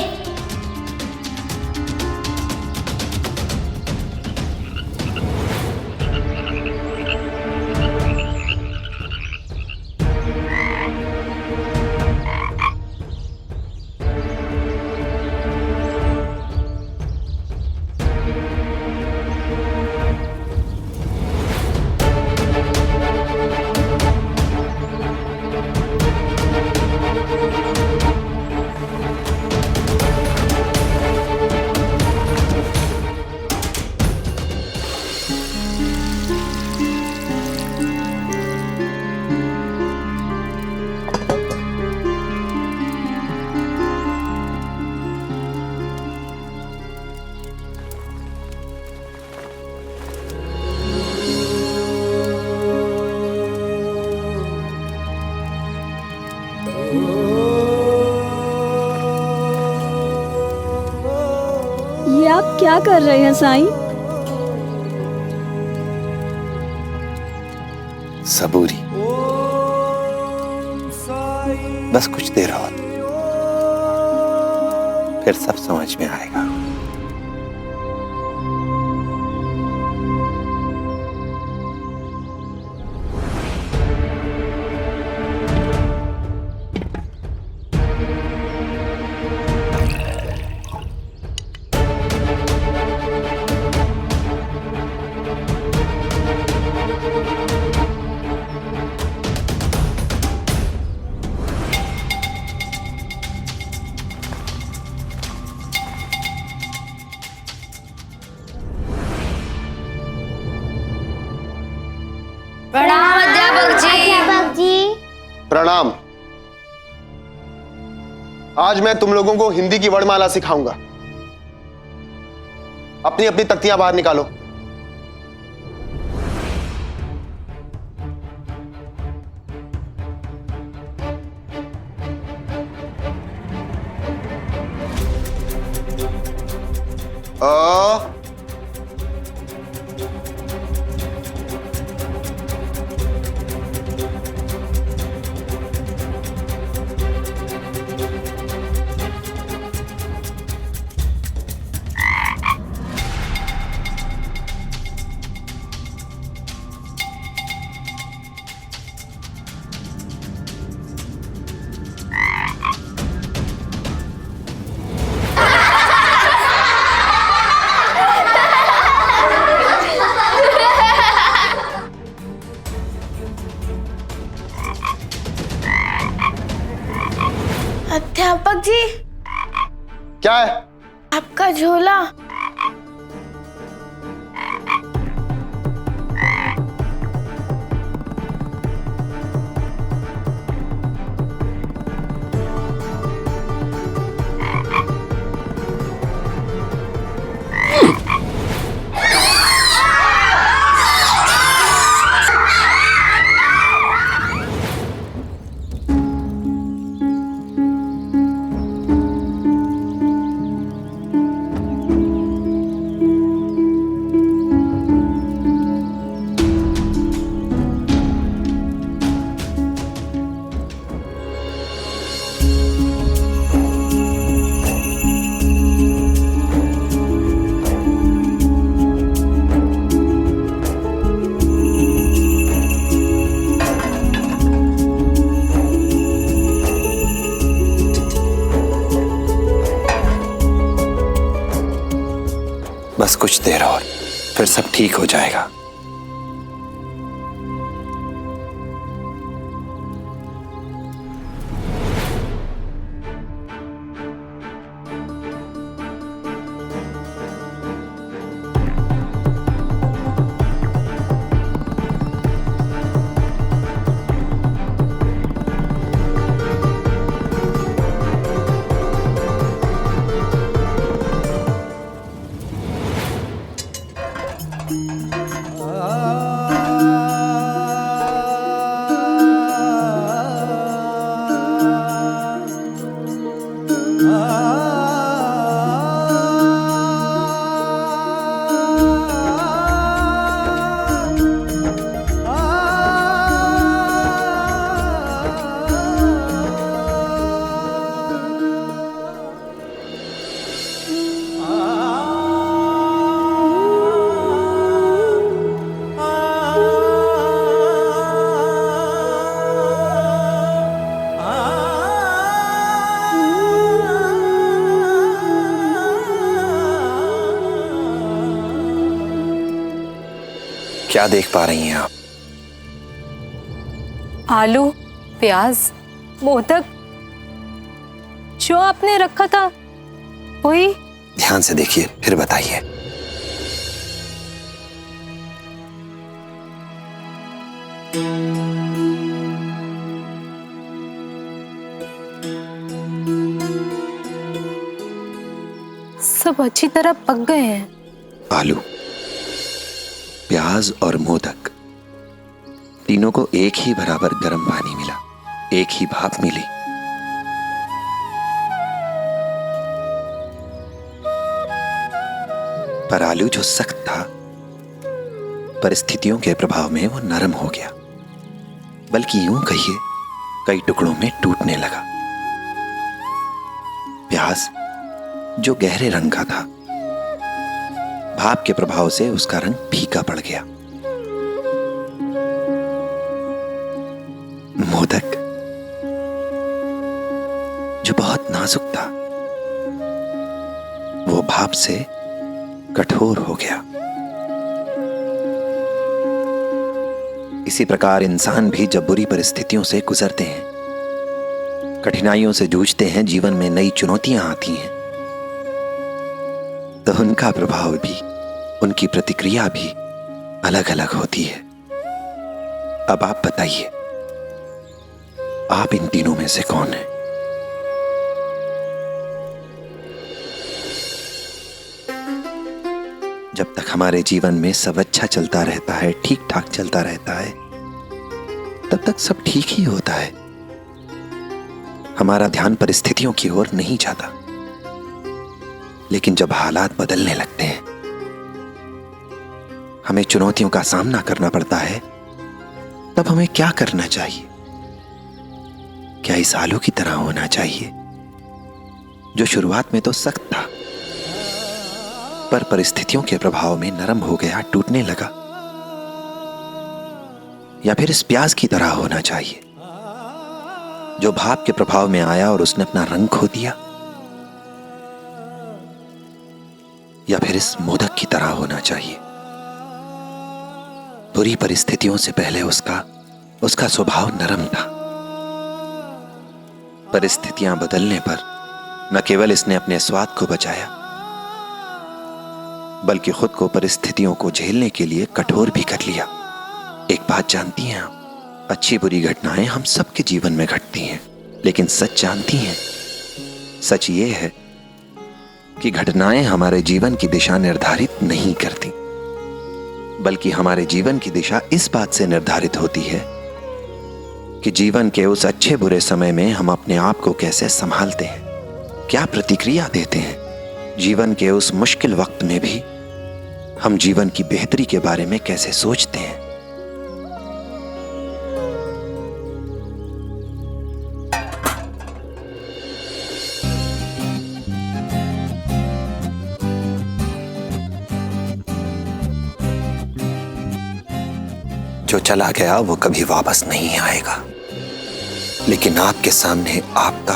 ये आप क्या कर रहे हैं साईं? सबूरी, बस कुछ देर और, फिर सब समझ में आएगा। प्रणाम अध्यापक जी। प्रणाम। आज मैं तुम लोगों को हिंदी की वर्णमाला सिखाऊंगा। अपनी अपनी तख्तियां बाहर निकालो। अ क्या है? आपका झोला। बस कुछ देर और, फिर सब ठीक हो जाएगा। क्या देख पा रही हैं आप? आलू, प्याज, मोदक जो आपने रखा था वही। ध्यान से देखिए, फिर बताइए। सब अच्छी तरह पक गए हैं। आलू, प्याज और मोदक तीनों को एक ही बराबर गर्म पानी मिला, एक ही भाप मिली। पर आलू जो सख्त था, परिस्थितियों के प्रभाव में वो नरम हो गया, बल्कि यूं कहिए कई टुकड़ों में टूटने लगा। प्याज जो गहरे रंग का था, भाप के प्रभाव से उसका रंग फीका पड़ गया। मोदक जो बहुत नाजुक था, वो भाप से कठोर हो गया। इसी प्रकार इंसान भी जब बुरी परिस्थितियों से गुजरते हैं, कठिनाइयों से जूझते हैं, जीवन में नई चुनौतियां आती हैं, तो उनका प्रभाव भी, उनकी प्रतिक्रिया भी अलग अलग होती है। अब आप बताइए, आप इन तीनों में से कौन है? जब तक हमारे जीवन में सब अच्छा चलता रहता है, ठीक ठाक चलता रहता है, तब तक सब ठीक ही होता है। हमारा ध्यान परिस्थितियों की ओर नहीं जाता। लेकिन जब हालात बदलने लगते हैं, हमें चुनौतियों का सामना करना पड़ता है, तब हमें क्या करना चाहिए? क्या इस आलू की तरह होना चाहिए जो शुरुआत में तो सख्त था, पर परिस्थितियों के प्रभाव में नरम हो गया, टूटने लगा? या फिर इस प्याज की तरह होना चाहिए जो भाप के प्रभाव में आया और उसने अपना रंग खो दिया? या फिर इस मोदक की तरह होना चाहिए? बुरी परिस्थितियों से पहले उसका स्वभाव नरम था, परिस्थितियां बदलने पर न केवल इसने अपने स्वाद को बचाया, बल्कि खुद को परिस्थितियों को झेलने के लिए कठोर भी कर लिया। एक बात जानती हैं आप, अच्छी बुरी घटनाएं हम सबके जीवन में घटती हैं, लेकिन सच जानती हैं, सच ये है कि घटनाएं हमारे जीवन की दिशा निर्धारित नहीं करती, बल्कि हमारे जीवन की दिशा इस बात से निर्धारित होती है कि जीवन के उस अच्छे बुरे समय में हम अपने आप को कैसे संभालते हैं, क्या प्रतिक्रिया देते हैं। जीवन के उस मुश्किल वक्त में भी हम जीवन की बेहतरी के बारे में कैसे सोचते हैं। जो चला गया वो कभी वापस नहीं आएगा, लेकिन आपके सामने आपका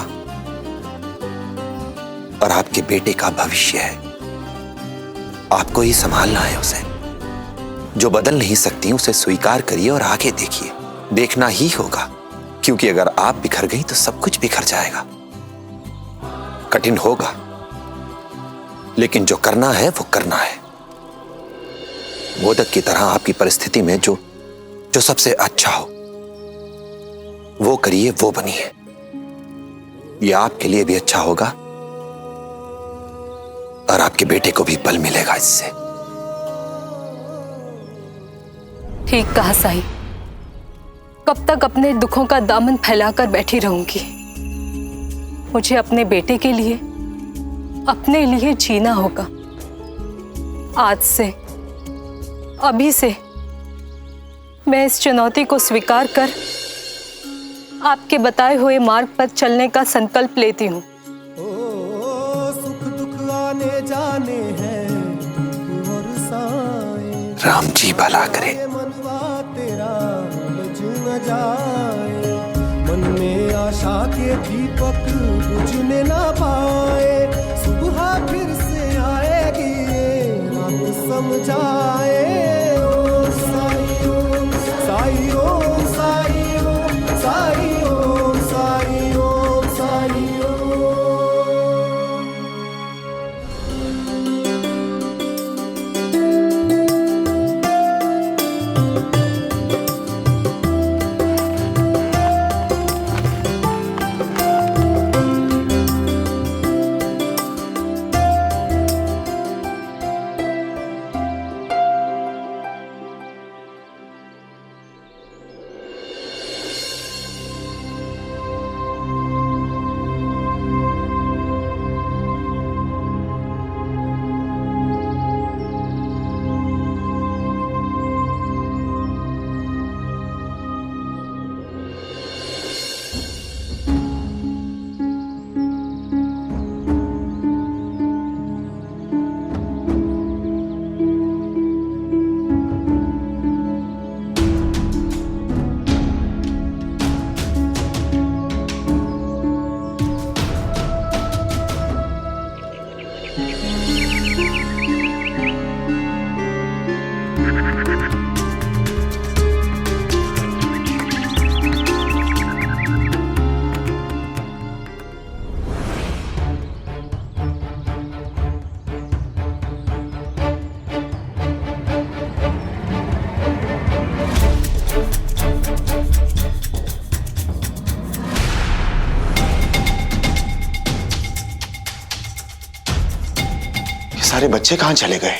और आपके बेटे का भविष्य है। आपको ही संभालना है उसे। जो बदल नहीं सकती उसे स्वीकार करिए और आगे देखिए। देखना ही होगा, क्योंकि अगर आप बिखर गई तो सब कुछ बिखर जाएगा। कठिन होगा, लेकिन जो करना है वो करना है। मोदक की तरह आपकी परिस्थिति में जो सबसे अच्छा हो वो करिए, वो बनिए। यह आपके लिए भी अच्छा होगा और आपके बेटे को भी बल मिलेगा इससे। ठीक कहा साईं। कब तक अपने दुखों का दामन फैलाकर बैठी रहूंगी? मुझे अपने बेटे के लिए, अपने लिए जीना होगा। आज से, अभी से मैं इस चुनौती को स्वीकार कर आपके बताए हुए मार्ग पर चलने का संकल्प लेती हूँ। सुख दुख आने जाने हैं और साए, राम जी भला करे। मनवा तेरा लज न जाए, मन में आशा के दीपक बुझने ना पाए। सुबह फिर से आएगी रात समझाए। ओ साई ओम साई ओम साई ओम साई ओम साई ओम साई ओम। सारे बच्चे कहां चले गए?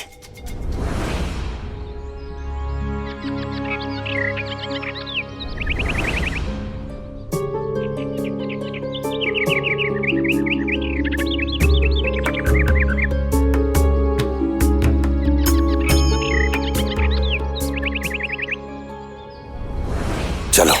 चलो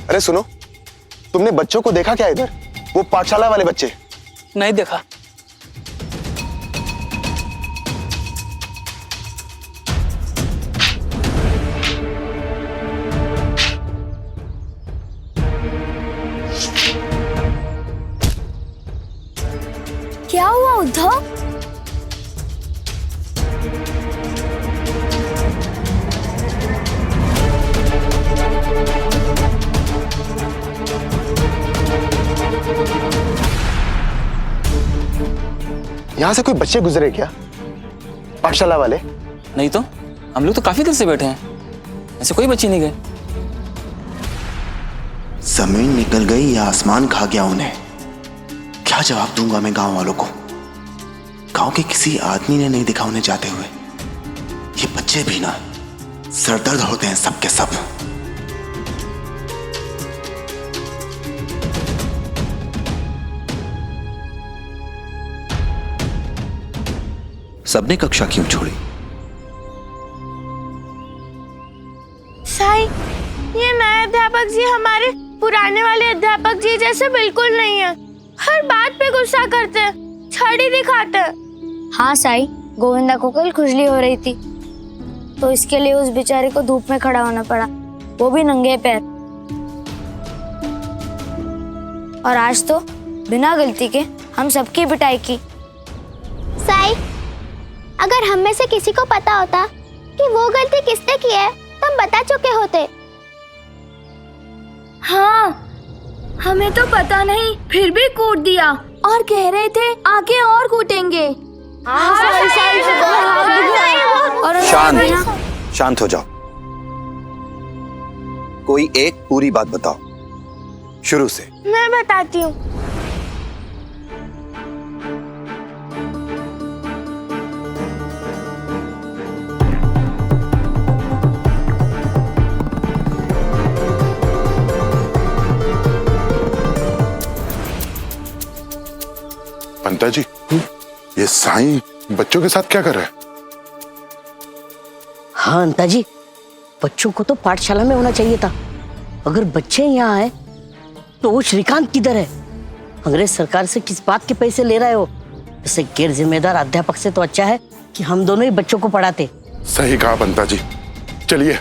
अरे सुनो, तुमने बच्चों को देखा क्या इधर? वो पाठशाला वाले बच्चे। नहीं देखा। क्या हुआ उद्धव? यहां से कोई बच्चे गुजरे क्या, पाठशाला वाले? नहीं तो, हम लोग तो काफी देर से बैठे हैं, ऐसे कोई बच्चे नहीं गए। जमीन निकल गई या आसमान खा गया उन्हें? क्या जवाब दूंगा मैं गांव वालों को? गांव के किसी आदमी ने नहीं देखा उन्हें जाते हुए। ये बच्चे भी ना सरदर्द होते हैं सबके सब। सबने कक्षा क्यों छोड़ी? साईं, ये नए अध्यापक जी हमारे पुराने वाले अध्यापक जी जैसे बिल्कुल नहीं है। हर बात पे गुस्सा करते हैं, छड़ी दिखाते हैं। हाँ साईं, गोविंदा को कल खुजली हो रही थी तो इसके लिए उस बेचारे को धूप में खड़ा होना पड़ा, वो भी नंगे पैर। और आज तो बिना गलती के हम सबकी पिटाई की। साईं, अगर हम में से किसी को पता होता कि वो गलती किसने की है तो हम बता चुके होते। हाँ, हमें तो पता नहीं, फिर भी कूट दिया और कह रहे थे आगे और कूटेंगे। शांत हो जाओ। कोई एक पूरी बात बताओ, शुरू से। मैं बताती हूँ। पंता जी, ये साईं बच्चों के साथ क्या कर रहे हैं? हाँ अंता जी, बच्चों को तो पाठशाला में होना चाहिए था। अगर बच्चे यहाँ आए तो वो श्रीकांत किधर है? अंग्रेज सरकार से किस बात के पैसे ले रहे हो? इससे गैर जिम्मेदार अध्यापक से तो अच्छा है कि हम दोनों ही बच्चों को पढ़ाते। सही कहा पंता जी। चलिए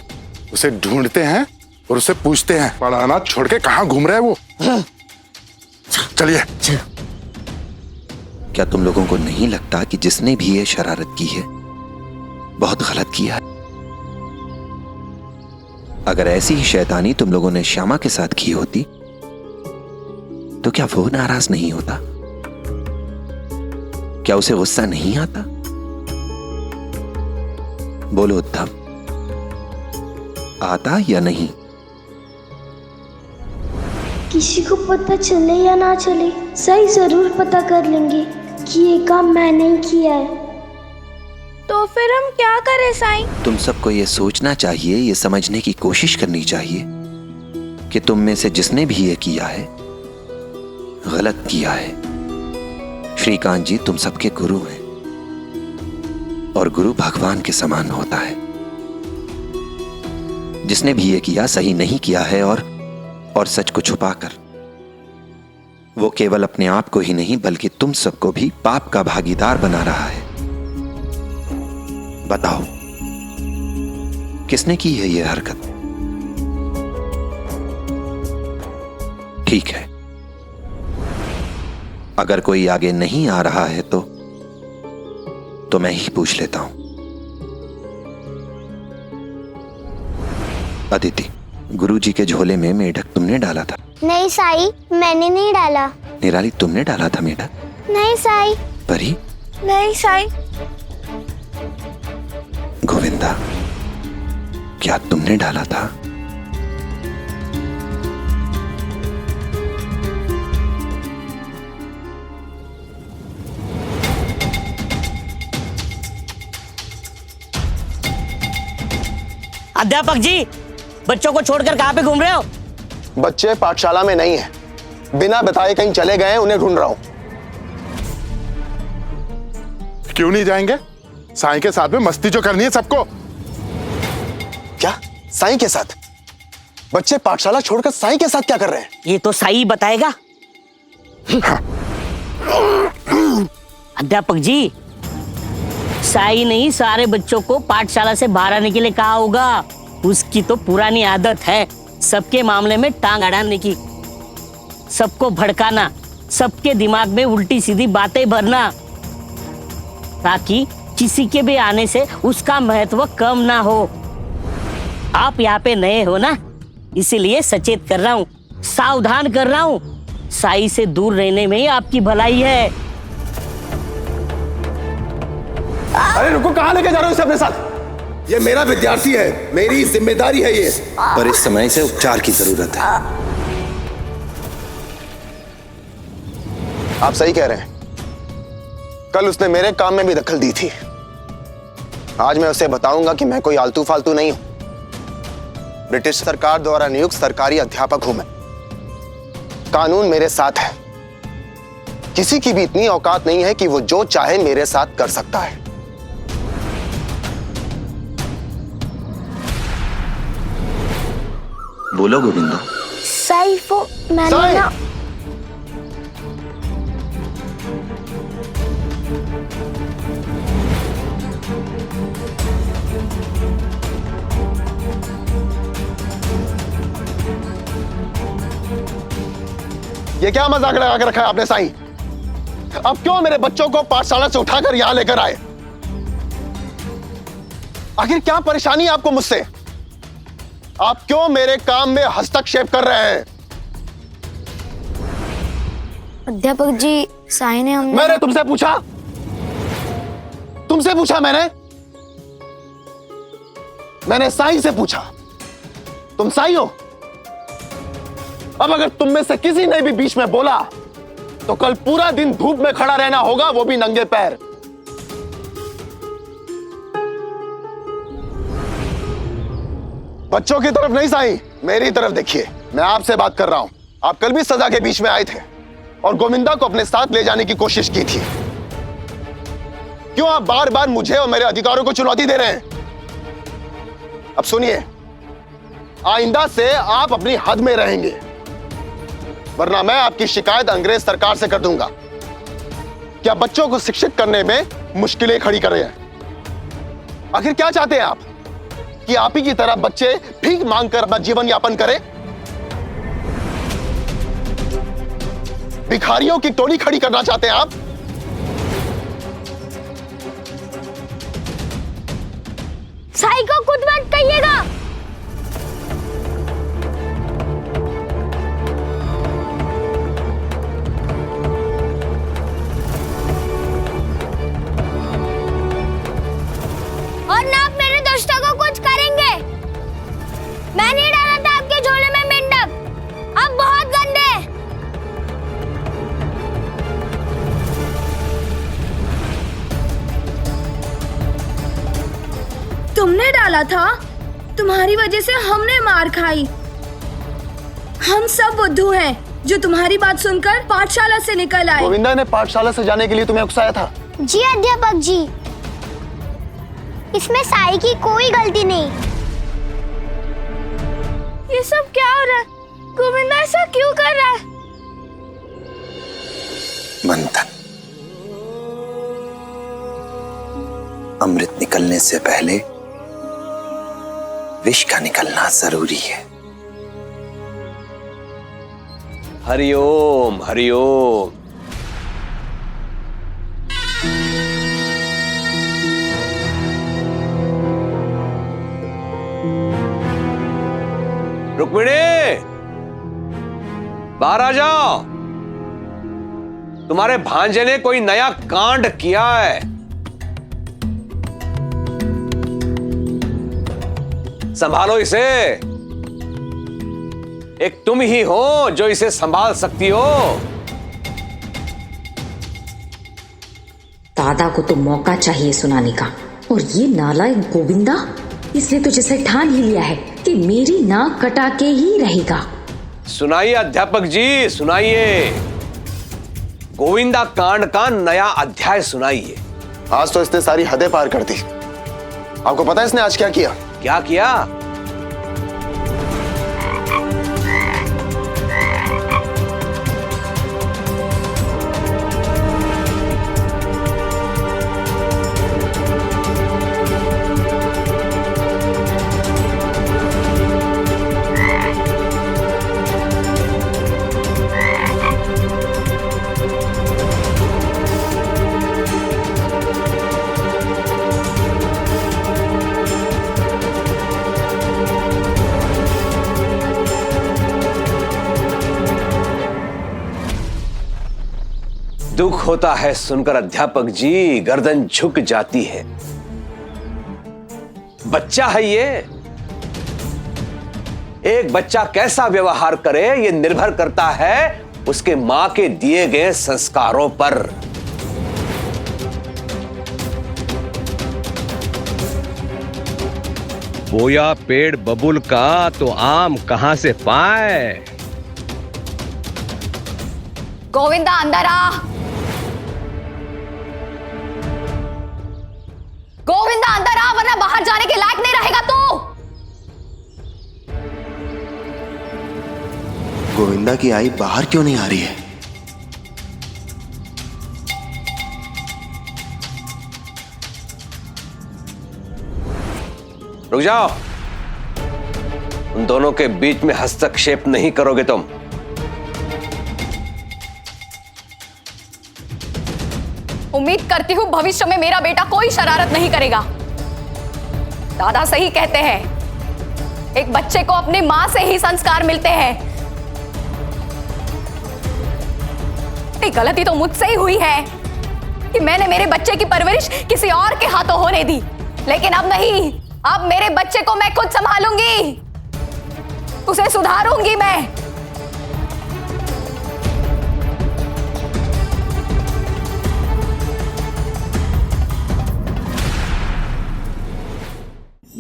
उसे ढूंढते हैं और उससे पूछते हैं पढ़ाना छोड़ के कहाँ घूम रहा है वो। चलिए। क्या तुम लोगों को नहीं लगता कि जिसने भी ये शरारत की है बहुत गलत किया है? अगर ऐसी ही शैतानी तुम लोगों ने श्यामा के साथ की होती तो क्या वो नाराज नहीं होता? क्या उसे गुस्सा नहीं आता? बोलो उद्धव, आता या नहीं? किसी को पता चले या ना चले, सही जरूर पता कर लेंगे कि ये काम मैंने ही किया है। तो फिर हम क्या करें साईं? तुम सबको ये सोचना चाहिए, ये समझने की कोशिश करनी चाहिए कि तुम में से जिसने भी ये किया है गलत किया है। श्रीकांत जी तुम सबके गुरु हैं और गुरु भगवान के समान होता है। जिसने भी ये किया सही नहीं किया है और सच को छुपाकर वो केवल अपने आप को ही नहीं बल्कि तुम सबको भी पाप का भागीदार बना रहा है। बताओ किसने की है ये हरकत? ठीक है, अगर कोई आगे नहीं आ रहा है तो मैं ही पूछ लेता हूं। अदिति, गुरुजी के झोले में मेढक तुमने डाला था? नहीं साईं, मैंने नहीं डाला। निराली, तुमने डाला था मेढक? नहीं साईं। परी? नहीं साईं। गोविंदा, क्या तुमने डाला था? अध्यापक जी, बच्चों को छोड़कर कहाँ पे घूम रहे हो? बच्चे पाठशाला में नहीं है, बिना बताए कहीं चले गए, उन्हें ढूंढ रहा हूं। क्यों नहीं जाएंगे? साईं के साथ में मस्ती जो करनी है सबको। क्या साईं के साथ? बच्चे पाठशाला छोड़कर साईं के साथ क्या कर रहे हैं? ये तो साईं बताएगा। अध्यापक जी, साई ने ही सारे बच्चों को पाठशाला से बाहर आने के लिए कहा होगा। उसकी तो पुरानी आदत है सबके मामले में टांग अड़ाने की, सबको भड़काना, सबके दिमाग में उल्टी सीधी बातें भरना, ताकि किसी के भी आने से उसका महत्व कम ना हो। आप यहाँ पे नए हो ना, इसीलिए सचेत कर रहा हूँ, सावधान कर रहा हूँ। साई से दूर रहने में ही आपकी भलाई है। अरे रुको, कहाँ लेके जा रहे हो इसे अपने साथ? ये मेरा विद्यार्थी है, मेरी जिम्मेदारी है ये। पर इस समय इसे उपचार की जरूरत है। आप सही कह रहे हैं, कल उसने मेरे काम में भी दखल दी थी। आज मैं उसे बताऊंगा कि मैं कोई आलतू फालतू नहीं हूं। ब्रिटिश सरकार द्वारा नियुक्त सरकारी अध्यापक हूं मैं। कानून मेरे साथ है। किसी की भी इतनी औकात नहीं है कि वो जो चाहे मेरे साथ कर सकता है। बोलो गोविंदा। साई, वो मैंने ना ये क्या मजाक लगा के रखा है आपने साईं? अब क्यों मेरे बच्चों को पाठशाला से उठाकर यहां लेकर आए? आखिर क्या परेशानी है आपको मुझसे? आप क्यों मेरे काम में हस्तक्षेप कर रहे हैं? अध्यापक जी, साई ने हमने मैंने तुमसे पूछा? तुमसे पूछा मैंने साई से पूछा। तुम साई हो? अब अगर तुम में से किसी ने भी बीच में बोला तो कल पूरा दिन धूप में खड़ा रहना होगा, वो भी नंगे पैर। बच्चों की तरफ नहीं साईं, मेरी तरफ देखिए। मैं आपसे बात कर रहा हूं। आप कल भी सजा के बीच में आए थे और गोविंदा को अपने साथ ले जाने की कोशिश की थी। क्यों आप बार बार मुझे और मेरे अधिकारों को चुनौती दे रहे हैं? अब सुनिए, आइंदा से आप अपनी हद में रहेंगे, वरना मैं आपकी शिकायत अंग्रेज सरकार से कर दूंगा। क्या बच्चों को शिक्षित करने में मुश्किलें खड़ी कर रहे हैं? आखिर क्या चाहते हैं आप? कि आप ही की तरह बच्चे भीख मांगकर अपना जीवन यापन करें? भिखारियों की टोली खड़ी करना चाहते हैं आप? साई को कुछ मत कहिएगा। और ना आप मेरे दोस्तों को कुछ करेंगे। मैं नहीं डाला था आपके झोले में मेंढक। आप बहुत गंदे हैं। तुमने डाला था? तुम्हारी वजह से हमने मार खाई। हम सब बुद्धू हैं जो तुम्हारी बात सुनकर पाठशाला से निकल आए। गोविंदा ने पाठशाला से जाने के लिए तुम्हें उकसाया था? जी अध्यापक जी, इसमें साई की कोई गलती नहीं। ये सब क्या हो रहा है? गोविंदा ऐसा क्यों कर रहा है? मंथन, अमृत निकलने से पहले विष का निकलना जरूरी है। हरिओम हरिओम। रुक्मिणी, बाहर आ जाओ। तुम्हारे भांजे ने कोई नया कांड किया है। संभालो इसे। एक तुम ही हो जो इसे संभाल सकती हो। दादा को तो मौका चाहिए सुनाने का, और ये नालायक गोविंदा, इसने तो जैसे ठान ही लिया है कि मेरी नाक कटा के ही रहेगा। सुनाइए अध्यापक जी, सुनाइए। गोविंदा कांड का नया अध्याय सुनाइए। आज तो इसने सारी हदें पार कर दी। आपको पता है इसने आज क्या किया? क्या किया? दुख होता है सुनकर अध्यापक जी, गर्दन झुक जाती है। बच्चा है ये, एक बच्चा कैसा व्यवहार करे ये निर्भर करता है उसके मां के दिए गए संस्कारों पर। बोया पेड़ बबुल का तो आम कहां से पाए। गोविंदा अंदर आ। गोविंदा अंदर आ, वरना बाहर जाने के लायक नहीं रहेगा तू। गोविंदा की आई बाहर क्यों नहीं आ रही है? रुक जाओ, उन दोनों के बीच में हस्तक्षेप नहीं करोगे तुम। उम्मीद करती हूँ भविष्य में मेरा बेटा कोई शरारत नहीं करेगा। दादा सही कहते हैं, एक बच्चे को अपनी मां से ही संस्कार मिलते हैं। गलती तो मुझसे ही हुई है कि मैंने मेरे बच्चे की परवरिश किसी और के हाथों होने दी, लेकिन अब नहीं। अब मेरे बच्चे को मैं खुद संभालूंगी, उसे सुधारूंगी मैं।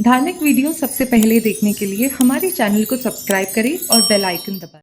धार्मिक वीडियो सबसे पहले देखने के लिए हमारे चैनल को सब्सक्राइब करें और बेल आइकन दबाएं।